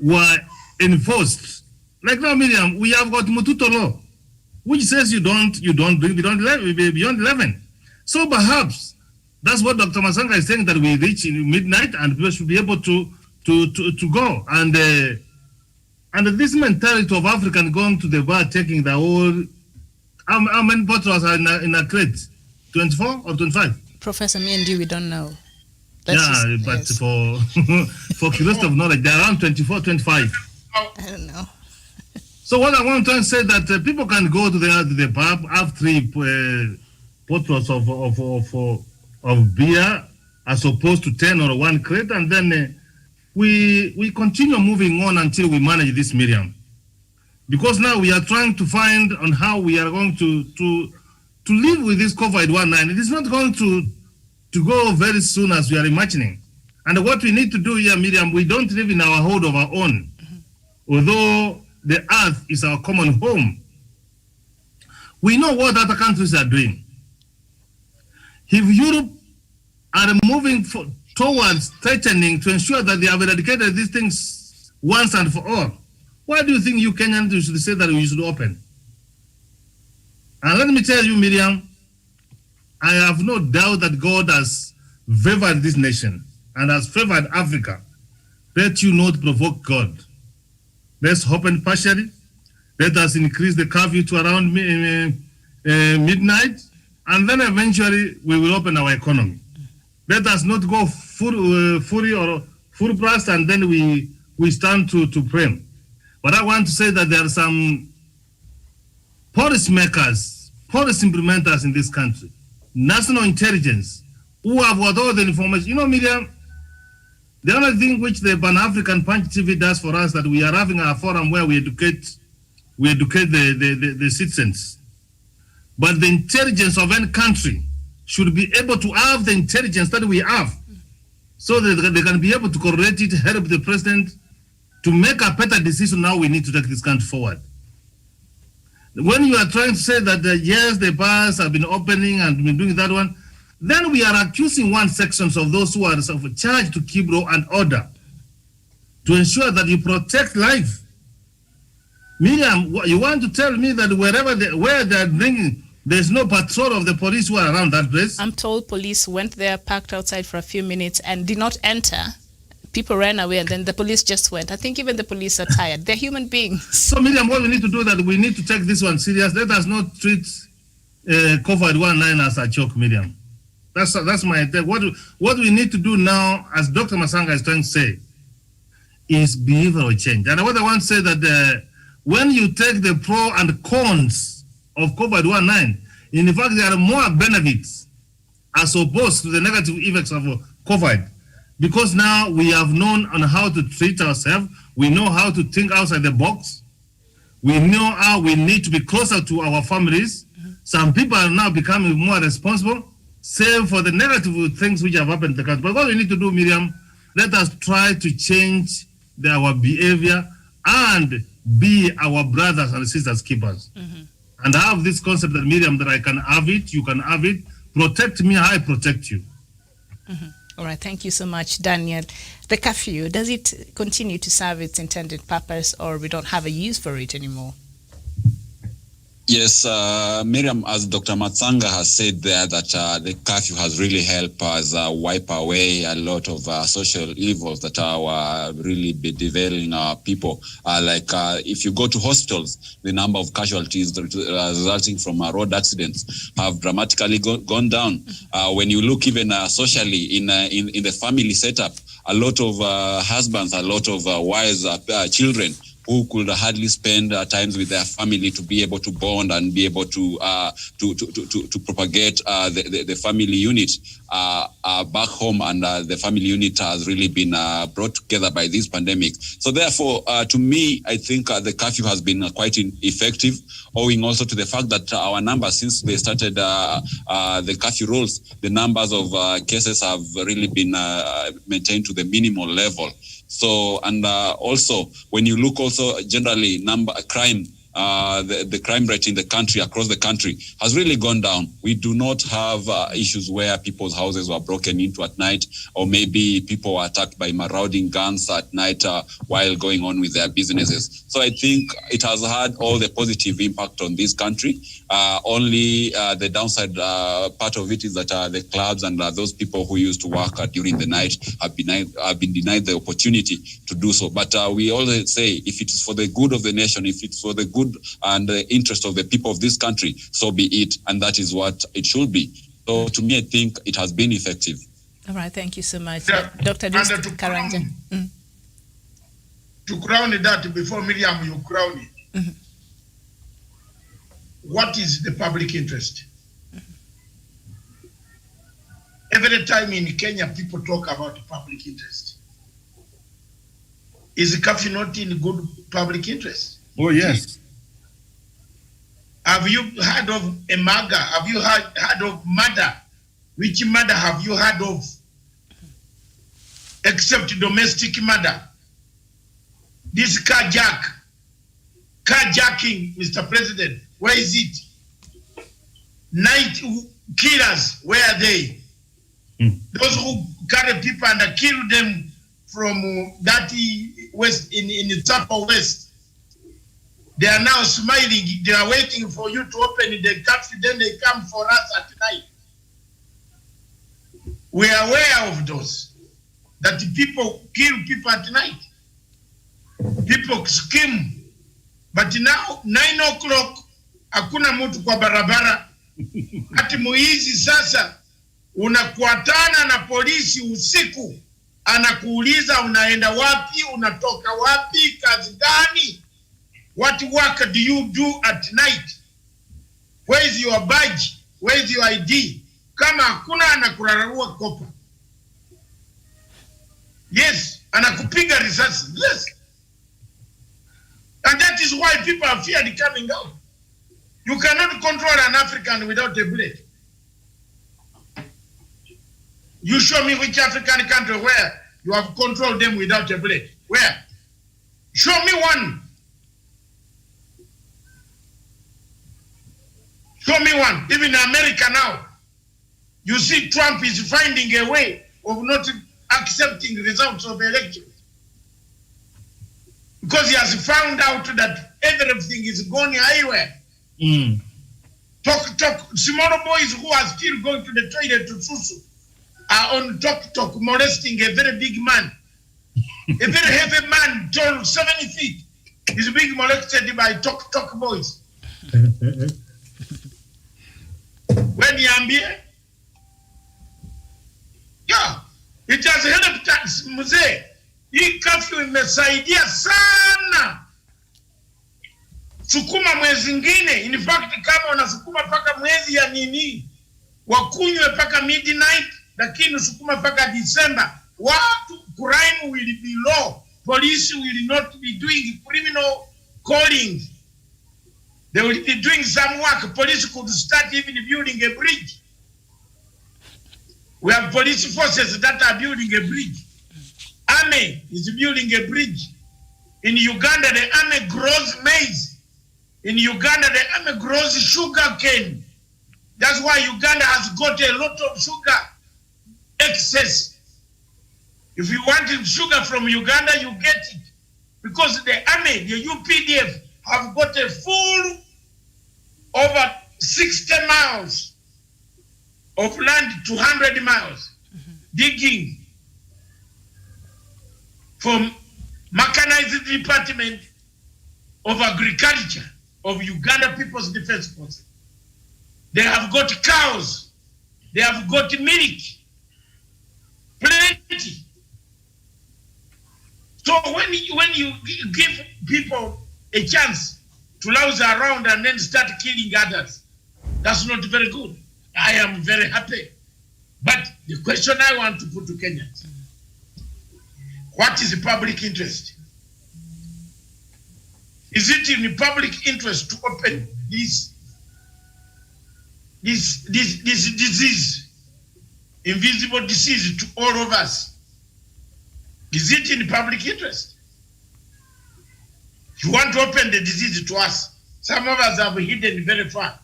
were enforced, like now, Miriam, we have got Mututo law, which says you don't drink beyond 11. So perhaps that's what Dr. Masanga is saying, that we reach in midnight and people should be able to go. And this mentality of African going to the bar, taking the whole, how many bottles are in a crate? 24 or 25? Professor, me and you, we don't know. But for curiosity of knowledge, they're around 24, 25. I don't know. So what I want to say that people can go to the pub, have 3 bottles of beer as opposed to 10 or 1 crate, and then we continue moving on until we manage this, Miriam. Because now we are trying to find on how we are going to live with this COVID-19. It is not going to go very soon as we are imagining. And what we need to do here, Miriam, we don't live in our home of our own. Although the earth is our common home, we know what other countries are doing. If Europe are moving towards tightening to ensure that they have eradicated these things once and for all, why do you think you Kenyans should say that we should open? And let me tell you, Miriam, I have no doubt that God has favored this nation and has favored Africa. Let you not provoke God. Let's open partially. Let us increase the curfew to around midnight, and then eventually we will open our economy. Let us not go full or full blast, and then we stand to pray. But I want to say that there are some policy makers, policy implementers in this country, national intelligence, who have got all the information. You know, Miriam, the only thing which the Pan-African Punch TV does for us, that we are having a forum where we educate the citizens. But the intelligence of any country should be able to have the intelligence that we have, so that they can be able to correlate it, help the president to make a better decision. Now we need to take this country forward. When you are trying to say that, yes, the bars have been opening and been doing that one, then we are accusing one section of those who are charged to keep law and order, to ensure that you protect life. Miriam, you want to tell me that where they are bringing, there's no patrol of the police who are around that place? I'm told police went there, parked outside for a few minutes and did not enter. People ran away and then the police just went. I think even the police are tired. They're human beings. So Miriam, what we need to do is that we need to take this one serious. Let us not treat COVID-19 as a joke, Miriam. That's my take. What we need to do now, as Dr. Masanga is trying to say, is behavioral change. And what I want to say that when you take the pro and cons of COVID-19, in fact, there are more benefits as opposed to the negative effects of COVID. Because now we have known on how to treat ourselves. We know how to think outside the box. We know how we need to be closer to our families. Some people are now becoming more responsible, save for the negative things which have happened in the country. But what we need to do, Miriam, let us try to change our behavior and be our brothers and sisters keepers. And I have this concept that, Miriam, that I can have it, you can have it. Protect me, I protect you. All right, thank you so much, Daniel. The curfew, does it continue to serve its intended purpose, or we don't have a use for it anymore? Yes, Miriam, as Dr. Matsanga has said there, that the curfew has really helped us wipe away a lot of social evils that are really bedeviling our people. If you go to hospitals, the number of casualties resulting from road accidents have dramatically gone down. When you look even socially in the family setup, a lot of husbands, a lot of wives, children who could hardly spend times with their family to be able to bond and be able to propagate the family unit back home, and the family unit has really been brought together by this pandemic. So therefore, to me, I think the curfew has been quite effective, owing also to the fact that our numbers, since they started the curfew rules, the numbers of cases have really been maintained to the minimal level. So, and also, when you look also generally crime, the crime rate in the country, across the country, has really gone down. We do not have issues where people's houses were broken into at night, or maybe people were attacked by marauding gangs at night while going on with their businesses. So I think it has had all the positive impact on this country. Only the downside part of it is that the clubs and those people who used to work during the night have been denied the opportunity to do so. But we always say, if it is for the good of the nation, if it's for the good and the interest of the people of this country, so be it. And that is what it should be. So to me, I think it has been effective. All right, thank you so much. Yeah. Dr. Karanja. To crown that, before Miriam, you crown it. Mm-hmm. What is the public interest? Mm-hmm. Every time in Kenya, people talk about public interest. Is the curfew not in good public interest? Oh, yes. Have you heard of a murder? Have you heard of murder? Which murder have you heard of? Except domestic murder. This carjacking, Mr. President, where is it? Night killers, where are they? Those who carry people and kill them from dirty west in the Tapa West. They are now smiling. They are waiting for you to open the curfew, then they come for us at night. We are aware of those, that people kill people at night. People scheme. But now, 9 o'clock, hakuna mtu kwa barabara. Ati muizi sasa, unakuatana na polisi usiku, anakuuliza unaenda wapi, unatoka wapi, kazi gani? What work do you do at night? Where is your badge? Where is your ID? Kama hakuna, anakurarua kopa. Yes, anakupiga risasi. Yes. And that is why people are feared coming out. You cannot control an African without a bullet. You show me which African country where you have controlled them without a bullet. Where? Show me one. Show me one. Even in America now, you see Trump is finding a way of not accepting results of elections. Because he has found out that everything is going highway. Small boys who are still going to the toilet to susu are on talk molesting a very big man. A very heavy man, tall 70 feet, is being molested by talk boys. When you ambie, yeah, it has helped us, mzee. Hii curfew imesaidia sana. Sukuma mwezi ngine, in fact kama unasukuma paka mwezi ya nini, wakunywe paka midnight, lakini sukuma paka December, crime will be low. Police will not be doing criminal calling. They will be doing some work. Police could start even building a bridge. We have police forces that are building a bridge. Army is building a bridge. In Uganda, the army grows maize. In Uganda, the army grows sugar cane. That's why Uganda has got a lot of sugar excess. If you wanted sugar from Uganda, you get it. Because the army, the UPDF, have got a full over 60 miles of land, 200 miles, digging from mechanized department of agriculture of Uganda People's Defense Force. They have got cows, they have got milk, plenty. So when you give people a chance to louse around and then start killing others, that's not very good. I am very happy. But the question I want to put to Kenyans, what is the public interest? Is it in the public interest to open this disease, invisible disease, to all of us? Is it in the public interest? You want to open the disease to us. Some of us have hidden very far.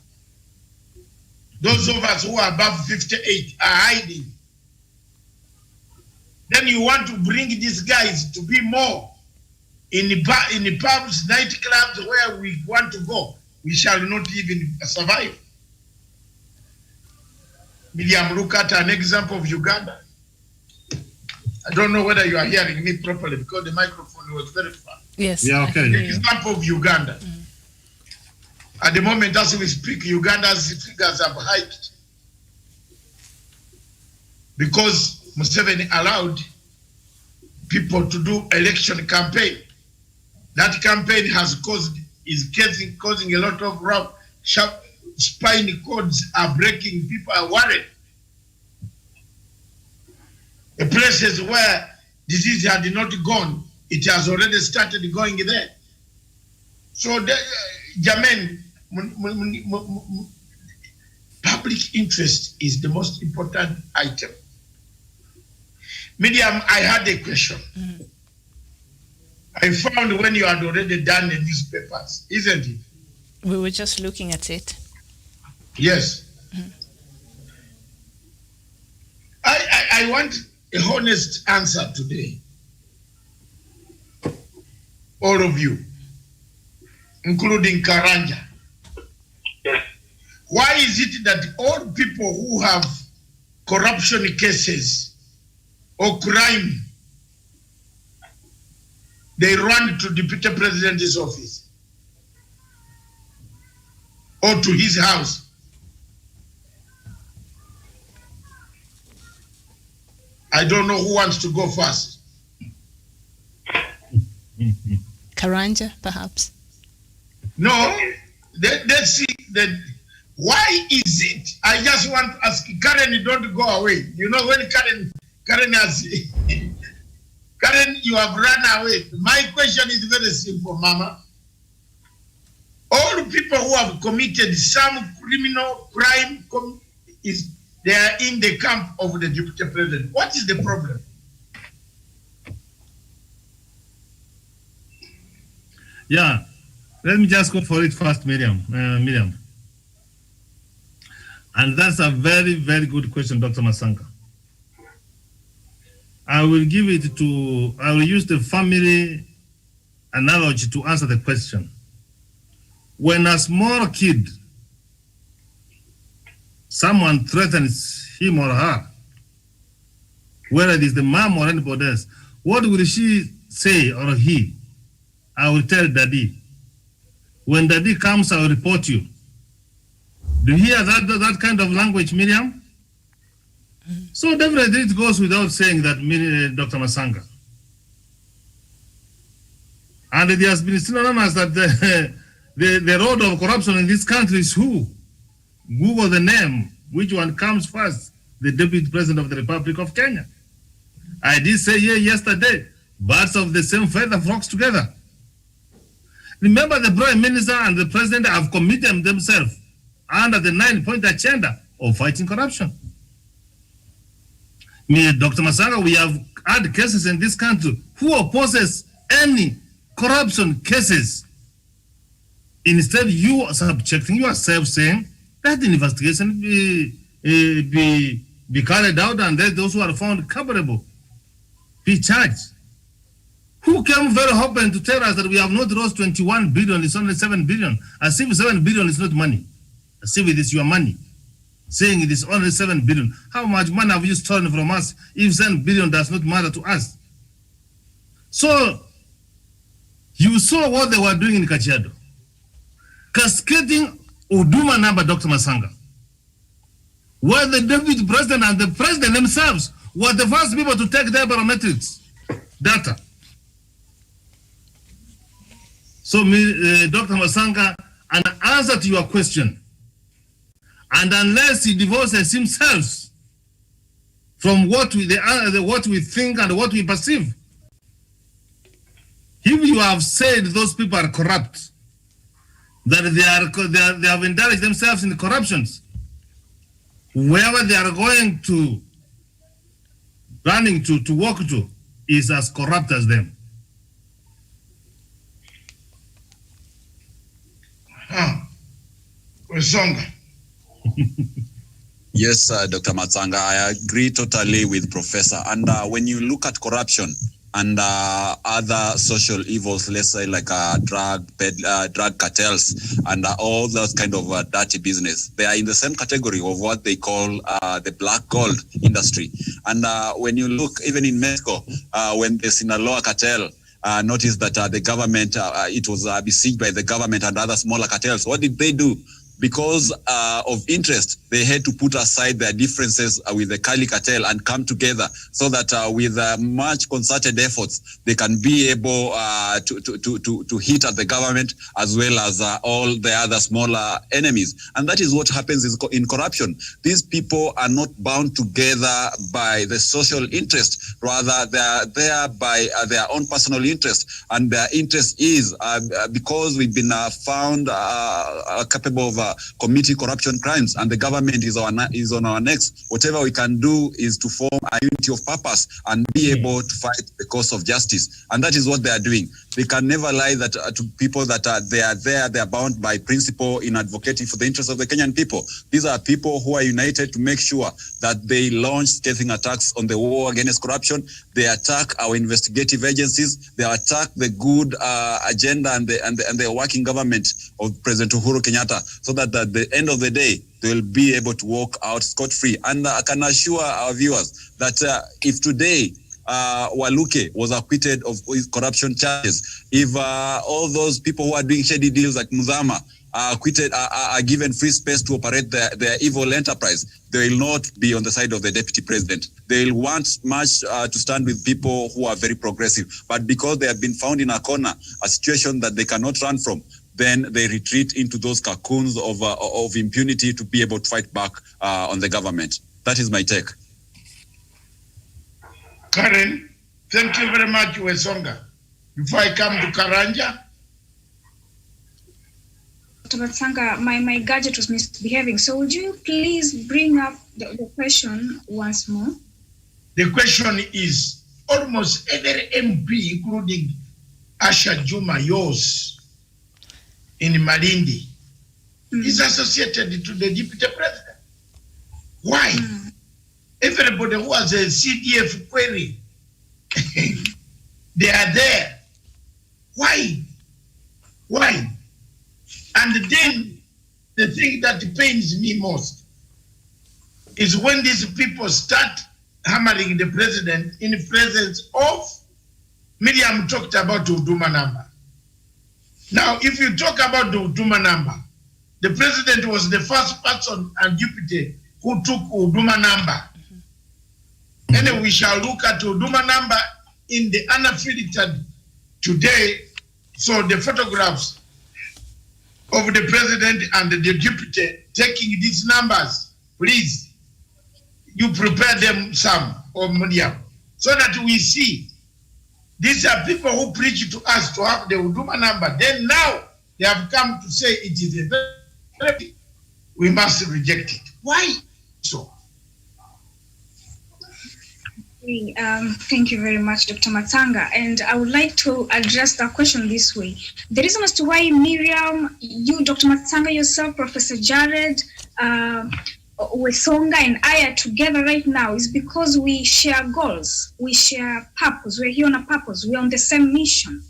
Those of us who are above 58 are hiding. Then you want to bring these guys to be more in the pubs, nightclubs where we want to go. We shall not even survive. Miriam, look at an example of Uganda. I don't know whether you are hearing me properly because the microphone was very far. Yes. Yeah, okay. The example of Uganda. At the moment as we speak, Uganda's figures have hiked because Museveni allowed people to do election campaign. That campaign is causing a lot of rough, sharp spine cords are breaking. People are worried. The places where disease had not gone, it has already started going there. So, Jamen, public interest is the most important item. Miriam, I had a question. I found when you had already done the newspapers, isn't it? We were just looking at it. Yes. I want a honest answer today. All of you, including Karanja. Yes. Why is it that all people who have corruption cases or crime, they run to the Deputy President's office or to his house? I don't know who wants to go first. Karanja, perhaps? No, let's see that. Why is it? I just want to ask Karen, don't go away. You know, when Karen has, Karen, you have run away. My question is very simple, Mama. All people who have committed some criminal crime, they are in the camp of the Deputy President. What is the problem? Yeah, let me just go for it first, Miriam. And that's a very, very good question, Dr. Masanga. I will use the family analogy to answer the question. When a small kid, someone threatens him or her, whether it is the mom or anybody else, what will she say or he? I will tell Daddy. When Daddy comes, I will report you. Do you hear that kind of language, Miriam? So definitely it goes without saying that, Dr. Masanga. And it has been synonymous that the road of corruption in this country is who? Google the name. Which one comes first? The Deputy President of the Republic of Kenya. I did say here yesterday, birds of the same feather flocks together. Remember, the Prime Minister and the President have committed themselves under the 9-point agenda of fighting corruption. Dr. Masanga, we have had cases in this country who opposes any corruption cases. Instead, you are subjecting yourself, saying that the investigation be carried out and that those who are found culpable be charged. Who came very open to tell us that we have not lost 21 billion, it's only 7 billion, as if 7 billion is not money. as if it is your money, saying it is only 7 billion. How much money have you stolen from us if 7 billion does not matter to us? So you saw what they were doing in Kajiado, cascading Huduma number, Dr. Masanga, where the deputy president and the president themselves were the first people to take their biometrics data. So, Dr. Masanga, an answer to your question, and unless he divorces himself from what we think and what we perceive, if you have said those people are corrupt, that they have indulged themselves in corruptions, wherever they are going to, running to walk to, is as corrupt as them. Wesonga. Yes, Dr. Matsanga, I agree totally with Professor. And when you look at corruption and other social evils, let's say like drug cartels and all those kind of dirty business, they are in the same category of what they call the black gold industry. And when you look even in Mexico, when the Sinaloa cartel noticed that the government, it was besieged by the government and other smaller cartels, what did they do? Because of interest, they had to put aside their differences with the Cali cartel and come together so that with much concerted efforts, they can be able to hit at the government as well as all the other smaller enemies. And that is what happens in corruption. These people are not bound together by the social interest, rather they are there by their own personal interest. And their interest is because we've been found capable of committing corruption crimes, and the government is on our necks. Whatever we can do is to form a unity of purpose and be able to fight the cause of justice. And that is what they are doing. They can never lie that to people that they are bound by principle in advocating for the interests of the Kenyan people. These are people who are united to make sure that they launch scathing attacks on the war against corruption. They attack our investigative agencies. They attack the good agenda and the working government of President Uhuru Kenyatta, so that at the end of the day, they will be able to walk out scot-free. And I can assure our viewers that if today Waluke was acquitted of corruption charges, if all those people who are doing shady deals like Muzama are acquitted, are given free space to operate their evil enterprise, they will not be on the side of the deputy president. They will want much to stand with people who are very progressive. But because they have been found in a corner, a situation that they cannot run from, then they retreat into those cocoons of impunity to be able to fight back on the government. That is my take. Karen, thank you very much, Wesonga. Before I come to Karanja. Dr. Matsanga, my gadget was misbehaving. So would you please bring up the question once more? The question is, almost every MP, including Asha Juma, yours, in Malindi, is associated to the deputy president. Why? Everybody who has a CDF query, they are there. Why? Why? And then the thing that pains me most is when these people start hammering the president in the presence of, Miriam talked about the Huduma number. Now, if you talk about the Huduma number, the president was the first person and deputy who took Huduma number. And we shall look at Huduma number in the unfiltered today. So the photographs of the president and the deputy taking these numbers, please, you prepare them some or medium, so that we see. These are people who preach to us to have the Huduma number. Then now they have come to say it is a very, we must reject it. Why so? Thank you very much, Dr. Matsanga. And I would like to address that question this way. The reason as to why Miriam, you, Dr. Matsanga, yourself, Professor Jared, Wesonga, and I are together right now is because we share goals, we share purpose. We're here on a purpose. We're on the same mission,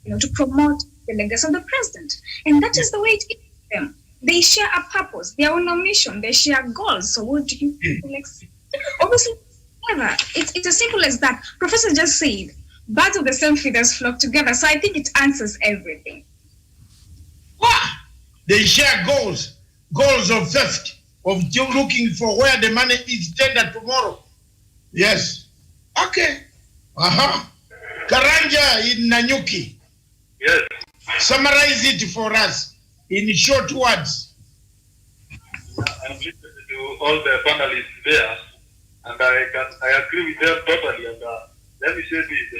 to promote the legacy of the president. And that is the way it is. They share a purpose. They are on a mission. They share goals. So what do you people expect? Obviously, never. It's as simple as that. Professor just said, birds of the same feathers flock together. So I think it answers everything. Wow. They share goals of theft, of looking for where the money is tendered tomorrow. Yes. Okay. Karanja in Nanyuki. Yes. Summarize it for us in short words. I'm listening to all the panelists there, and I agree with them totally. And let me say this: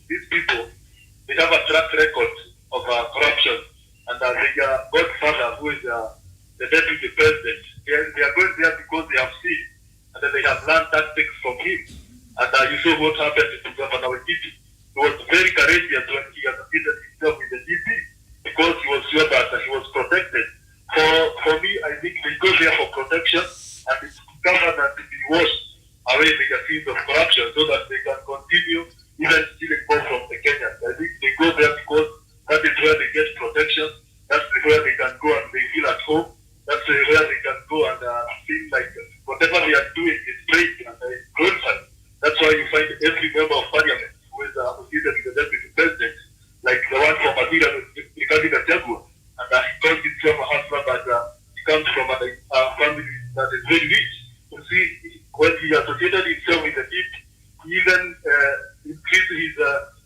these people, they have a track record of corruption, and their godfather, who is the deputy president, they are going there because they have seen, and then they have learned tactics from him. And you saw what happened to Governor Wekiti. He was very courageous when he associated himself with the DP because he was sure that he was protected. For me, I think they go there for protection and it's government to be washed away the scenes of corruption so that they can continue even stealing more from the Kenyans. I think they go there because that is where they get protection. That's where they can go and they feel at home. That's where they can go and feel like whatever they are doing is great and glorified. That's why you find every member of parliament who is associated with the deputy president, like the one from Madira, Rigathi Gachagua, and he calls himself a hustler, but he comes from a family that is very rich. You see, when he associated himself with the DP, he even increased his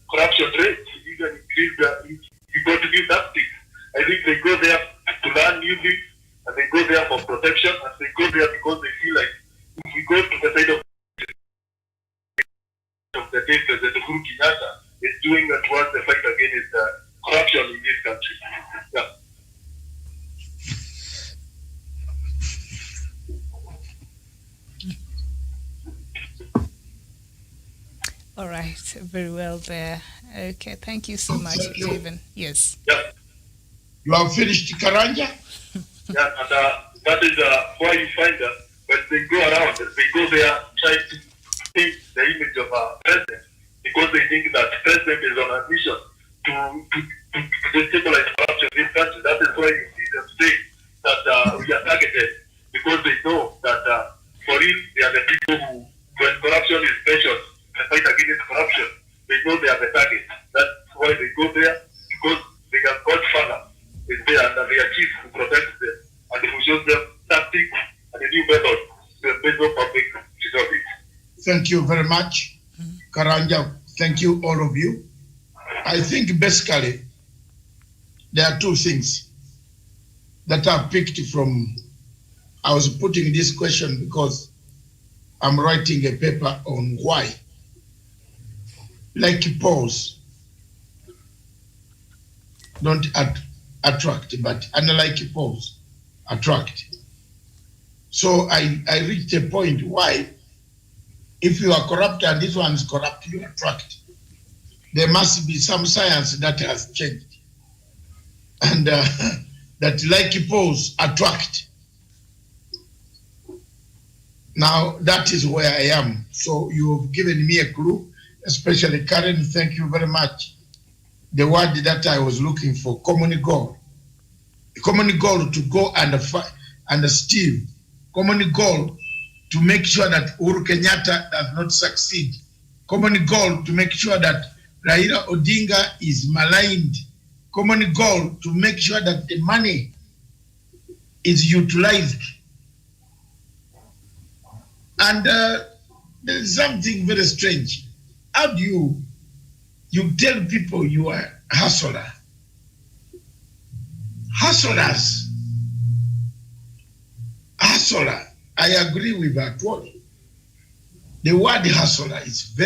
corruption rate. He even increased, he got to new tactics. I think they go there to learn new things, and they go there for protection, and they go there because they feel like if we go to the side of the day President Uhuru Kenyatta is doing towards the fight against corruption in this country. Yeah. All right, very well there. Okay, thank you so much, Stephen. Yes. Yeah. You have finished Karanja? Yeah, and that is why you find that when they go around, they go there trying to paint the image of a president because they think that the president is on a mission to destabilize corruption in this country. That is why you see them say that we are targeted because they know that for real, they are the people who, when corruption is measured, the fight against corruption, they know they are the target. That's why they go there because their godfather is there and their chief who protects them and who shows them tactics and a new method to embezzle public resources. Thank you very much, Karanja. Thank you, all of you. I think basically there are two things that are picked from. I was putting this question because I'm writing a paper on why like polls don't attract, but unlike polls attract. So I reached a point why if you are corrupt and this one is corrupt, you attract. There must be some science that has changed. And that like polls attract. Now that is where I am. So you've given me a clue, especially Karen, thank you very much. The word that I was looking for, common goal. Common goal to go and steal. Common goal to make sure that Uhuru Kenyatta does not succeed. Common goal to make sure that Raila Odinga is maligned. Common goal to make sure that the money is utilized. And there is something very strange. How do you tell people you are a hustler? Hustlers. Hustler. I agree with that word. The word hustler is very